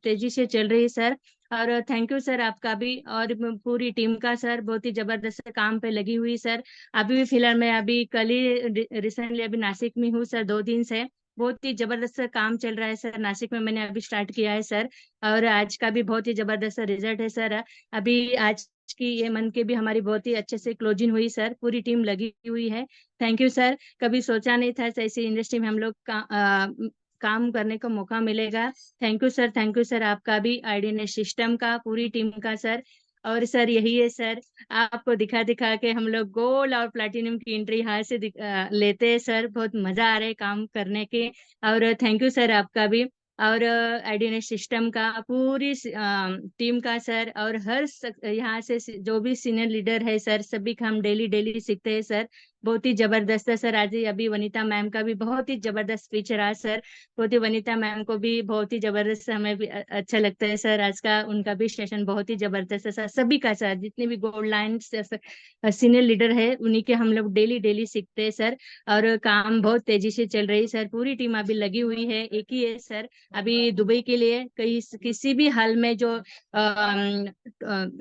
तेजी से चल रही है सर। और थैंक यू सर आपका भी, और पूरी टीम का सर, बहुत ही जबरदस्त काम पे लगी हुई सर। अभी भी फिलहाल मैं अभी कल ही रिसेंटली अभी नासिक में हूँ सर, 2 दिन से। बहुत ही जबरदस्त काम चल रहा है सर, नासिक में मैंने अभी स्टार्ट किया है सर। और आज का भी बहुत ही जबरदस्त रिजल्ट है सर। अभी आज की ये मंथ की भी हमारी बहुत ही अच्छे से क्लोजिंग हुई सर, पूरी टीम लगी हुई है। Thank you sir. कभी सोचा नहीं था ऐसी इंडस्ट्री में हम लोग काम करने का मौका मिलेगा। Thank you sir, thank you sir आपका भी, आईडीनेट सिस्टम का, पूरी टीम का सर। और सर यही है सर, आपको दिखा दिखा के हम लोग गोल्ड और प्लैटिनम की एंट्री हाथ से लेते हैं सर। बहुत मजा आ रहा है काम करने के। और थैंक यू सर आपका भी, और आईडीनेट सिस्टम का, पूरी टीम का सर। और हर यहाँ से जो भी सीनियर लीडर है सर, सभी का हम डेली डेली सीखते हैं सर। बहुत ही जबरदस्त है सर। आज ही अभी वनीता मैम का भी बहुत ही जबरदस्त स्पीच रहा सर। बहुत ही वनीता मैम को भी बहुत ही जबरदस्त, हमें भी अच्छा लगता है सर। आज का उनका भी सेशन बहुत ही जबरदस्त है सर। सभी का सर, जितने भी गोल्ड लाइन सीनियर लीडर है, उन्हीं के हम लोग डेली डेली सीखते हैं सर। और काम बहुत तेजी से चल रही है सर, पूरी टीम अभी लगी हुई है। एक ही है सर, अभी दुबई के लिए कहीं किसी भी हाल में जो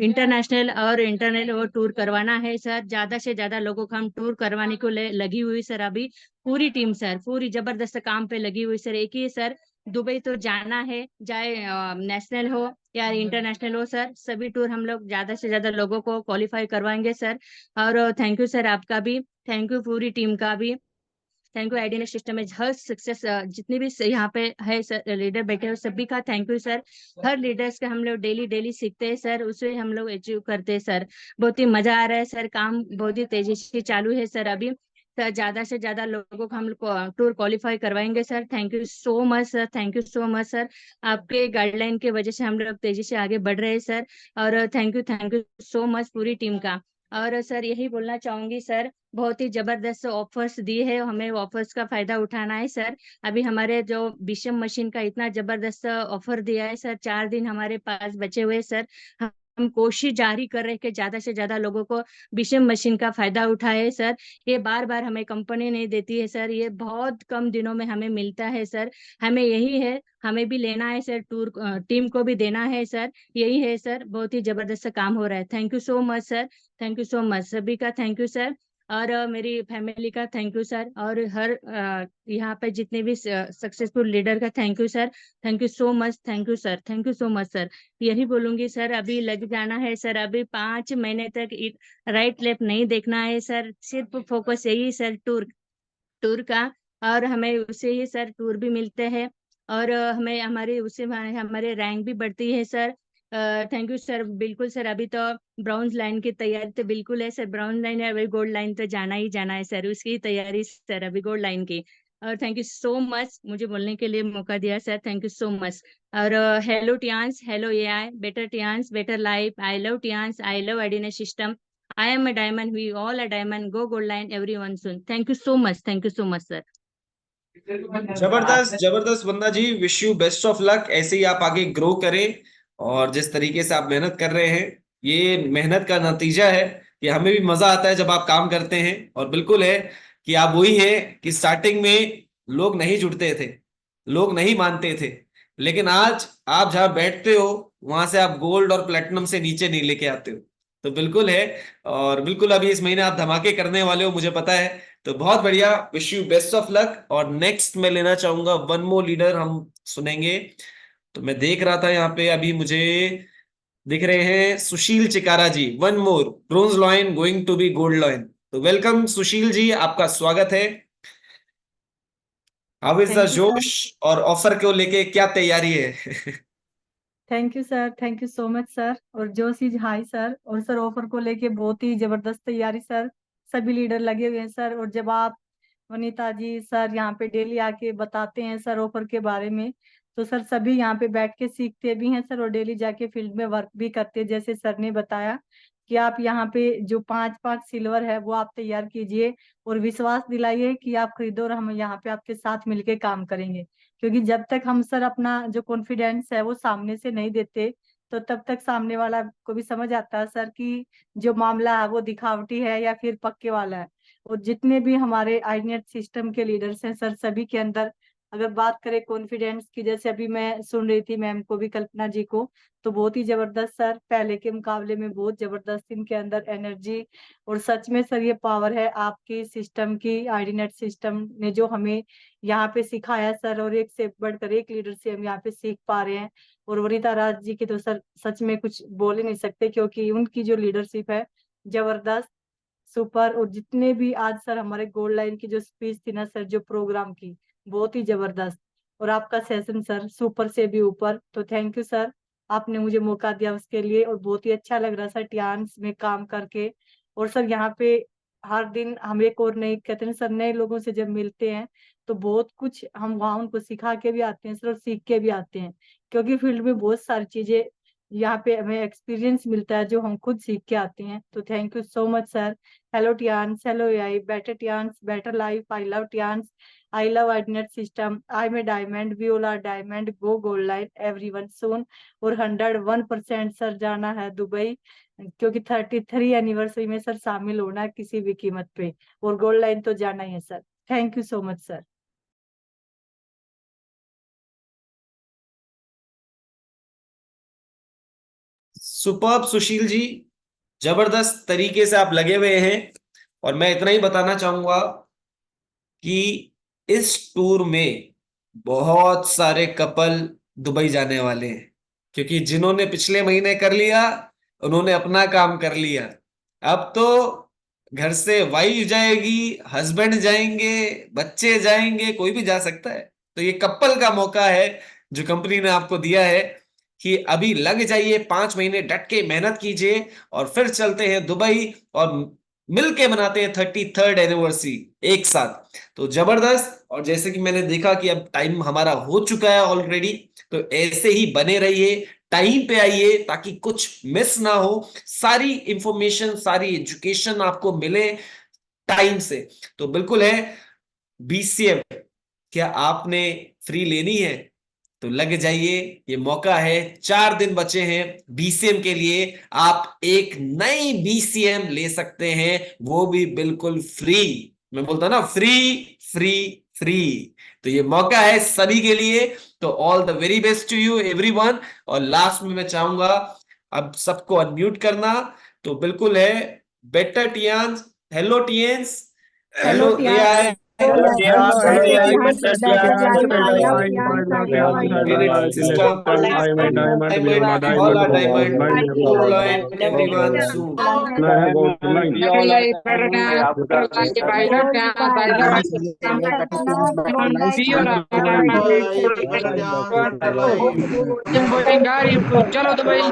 इंटरनेशनल और इंटरनल वो टूर करवाना है सर, ज्यादा से ज्यादा लोगों को हम टूर करवाने को लगी हुई सर। अभी पूरी टीम सर पूरी जबरदस्त काम पे लगी हुई सर। एक ही है सर, दुबई तो जाना है, चाहे नेशनल हो या इंटरनेशनल हो सर, सभी टूर हम लोग ज्यादा से ज्यादा लोगों को क्वालिफाई करवाएंगे सर। और थैंक यू सर आपका भी, थैंक यू पूरी टीम का भी। थैंक यू आइडिया सिस्टम में हर सक्सेस जितने भी यहाँ पे है सर लीडर बैठे हैं सभी का thank you sir. Her leaders का हम लोग डेली सीखते हैं सर, उसे हम लोग अचीव करते हैं सर। बहुत ही मजा आ रहा है सर, काम बहुत ही तेजी से चालू है सर अभी। सर ज्यादा से ज्यादा लोगों को हम लोग टूर क्वालिफाई करवाएंगे sir. Thank you so much sir, thank you so much sir. आपके गाइडलाइन की वजह से हम लोग तेजी से आगे बढ़ रहे हैं सर। और थैंक यू सो मच पूरी टीम का। और सर यही बोलना चाहूंगी सर, बहुत ही जबरदस्त ऑफर्स दिए है, हमें ऑफर्स का फायदा उठाना है सर। अभी हमारे जो विषम मशीन का इतना जबरदस्त ऑफर दिया है सर, 4 दिन हमारे पास बचे हुए सर। हम कोशिश जारी कर रहे हैं कि ज्यादा से ज्यादा लोगों को विषम मशीन का फायदा उठाए सर। ये बार बार हमें कंपनी नहीं देती है सर, ये बहुत कम दिनों में हमें मिलता है सर। हमें यही है, हमें भी लेना है सर, टूर टीम को भी देना है सर। यही है सर, बहुत ही जबरदस्त काम हो रहा है। Thank you so much sir, thank you so much सभी का थैंक यू सर। और मेरी फैमिली का थैंक यू सर। और हर यहाँ पे जितने भी सक्सेसफुल लीडर का thank you sir. Thank you so much, thank you sir, thank you so much sir. यही बोलूंगी सर, अभी लग जाना है सर, अभी 5 महीने तक राइट लेफ्ट नहीं देखना है सर, सिर्फ फोकस यही सर टूर टूर का। और हमें उससे ही सर टूर भी मिलते हैं। और हमें हमारे उससे हमारे रैंक भी बढ़ती है सर। Thank you sir. बिल्कुल सर, अभी तो ब्राउन्स लाइन की तैयारी तो बिल्कुल है सर, ब्राउन लाइन है, अभी गोल्ड लाइन तो जाना ही जाना है सर, उसकी तैयारी सर अभी गोल्ड लाइन की। और थैंक यू सो मच मुझे बोलने के लिए मौका दिया sir, thank you so much. और hello Tiens, hello AI, better Tiens, better life, I love Tiens, I love idea system, I am a diamond, we all a diamond, go gold line, everyone soon. Thank you so much, thank you so much, sir. जबरदस्त जबरदस्त Vandana ji, wish you best of luck. ऐसे ही आप आगे grow करें और जिस तरीके से आप मेहनत कर रहे हैं, ये मेहनत का नतीजा है कि हमें भी मजा आता है जब आप काम करते हैं। और बिल्कुल है कि आप वही है कि स्टार्टिंग में लोग नहीं जुड़ते थे, लोग नहीं मानते थे, लेकिन आज आप जहां बैठते हो वहां से आप गोल्ड और प्लेटिनम से नीचे नहीं लेके आते हो। तो बिल्कुल है, और बिल्कुल अभी इस महीने आप धमाके करने वाले हो, मुझे पता है। तो बहुत बढ़िया, wish you best of luck. और नेक्स्ट मैं लेना चाहूंगा वन मोर लीडर, हम सुनेंगे। तो मैं देख रहा था यहाँ पे, अभी मुझे दिख रहे हैं Sushil Chikara ji, one more bronze lion going to be gold lion. तो वेलकम सुशील जी, आपका स्वागत है। How is the thank you sir, जोश और ऑफर को लेके क्या तैयारी है? Thank you sir, thank you so much sir. और जोश इज हाई सर। और सर ऑफर को लेके बहुत ही जबरदस्त तैयारी सर, सभी लीडर लगे हुए हैं सर। और जब आप वनीता जी सर यहाँ पे डेली आके बताते हैं सर ऑफर के बारे में, तो सर सभी यहाँ पे बैठ के सीखते भी हैं सर, और डेली जाके फील्ड में वर्क भी करते हैं। जैसे सर ने बताया कि आप यहाँ पे जो 5-5 सिल्वर है वो आप तैयार कीजिए, और विश्वास दिलाइए कि आप खरीदो, और हम यहाँ पे आपके साथ मिलके काम करेंगे। क्योंकि जब तक हम सर अपना जो कॉन्फिडेंस है वो सामने से नहीं देते, तो तब तक सामने वाला को भी समझ आता है सर कि जो मामला है वो दिखावटी है या फिर पक्के वाला है। और जितने भी हमारे आईनेट सिस्टम के लीडर्स हैं सर, सभी के अंदर अगर बात करें कॉन्फिडेंस की, जैसे अभी मैं सुन रही थी मैम को भी, कल्पना जी को, तो बहुत ही जबरदस्त सर, पहले के मुकाबले में बहुत जबरदस्त इनके अंदर एनर्जी। और सच में सर ये पावर है आपकी सिस्टम की, आईडीनेट सिस्टम ने जो हमें यहाँ पे सिखाया सर, और एक से बढ़कर एक लीडर से हम यहाँ पे सीख पा रहे हैं। और वनिता राज जी की तो सर सच में कुछ बोल ही नहीं सकते, क्योंकि उनकी जो लीडरशिप है जबरदस्त, सुपर। और जितने भी आज सर हमारे गोल्ड लाइन की जो स्पीच थी ना सर, जो प्रोग्राम की, बहुत ही जबरदस्त। और आपका सेशन सर सुपर से भी ऊपर। तो थैंक यू सर, आपने मुझे मौका दिया उसके लिए। और बहुत ही अच्छा लग रहा सर टियान्स में काम करके। और सर यहाँ पे हर दिन हम एक और नए, कहते हैं सर, नए लोगों से जब मिलते हैं तो बहुत कुछ हम वहाँ उनको सिखा के भी आते हैं सर, और सीख के भी आते हैं। क्योंकि फील्ड में बहुत सारी चीजें यहाँ पे हमें एक्सपीरियंस मिलता है जो हम खुद सीख के आते हैं। तो thank you so much sir. Hello Tiens, hello AI, better Tiens, better life, I love Tiens, I love idnet system, I am a diamond, we all are diamond, go gold line, everyone soon. और 101% sir जाना है Dubai, क्योंकि 33 anniversary में sir शामिल होना है किसी भी कीमत पे, और गोल्ड लाइन तो जाना ही है sir. Thank you so much sir. Superb Sushil ji, जबरदस्त तरीके से आप लगे हुए हैं। और मैं इतना ही बताना चाहूंगा कि इस टूर में बहुत सारे कपल दुबई जाने वाले हैं, क्योंकि जिन्होंने पिछले महीने कर लिया उन्होंने अपना काम कर लिया। अब तो घर से वाइफ जाएगी, हस्बैंड जाएंगे, बच्चे जाएंगे, कोई भी जा सकता है। तो ये कपल का मौका है जो कंपनी ने आपको दिया है कि अभी लग जाइए, 5 महीने डट के मेहनत कीजिए और फिर चलते हैं दुबई और मिलके मनाते हैं 33rd एनिवर्सरी एक साथ। तो जबरदस्त। और जैसे कि मैंने देखा कि अब टाइम हमारा हो चुका है ऑलरेडी, तो ऐसे ही बने रहिए, टाइम पे आइए ताकि कुछ मिस ना हो, सारी इंफॉर्मेशन, सारी एजुकेशन आपको मिले टाइम से। तो बिल्कुल है। बीसीएम क्या आपने फ्री लेनी है तो लग जाइए, ये मौका है। 4 दिन बचे हैं बीसीएम के लिए, आप एक नई बीसीएम ले सकते हैं, वो भी बिल्कुल फ्री। मैं बोलता ना, फ्री फ्री फ्री। तो ये मौका है सभी के लिए। तो all the very best to you everyone. और लास्ट में मैं चाहूंगा अब सबको अनम्यूट करना। तो बिल्कुल है, better Tiens, hello Tiens, hello AI, Spirit system, diamond, all are diamond, all and everyone soon. चलो तो भाई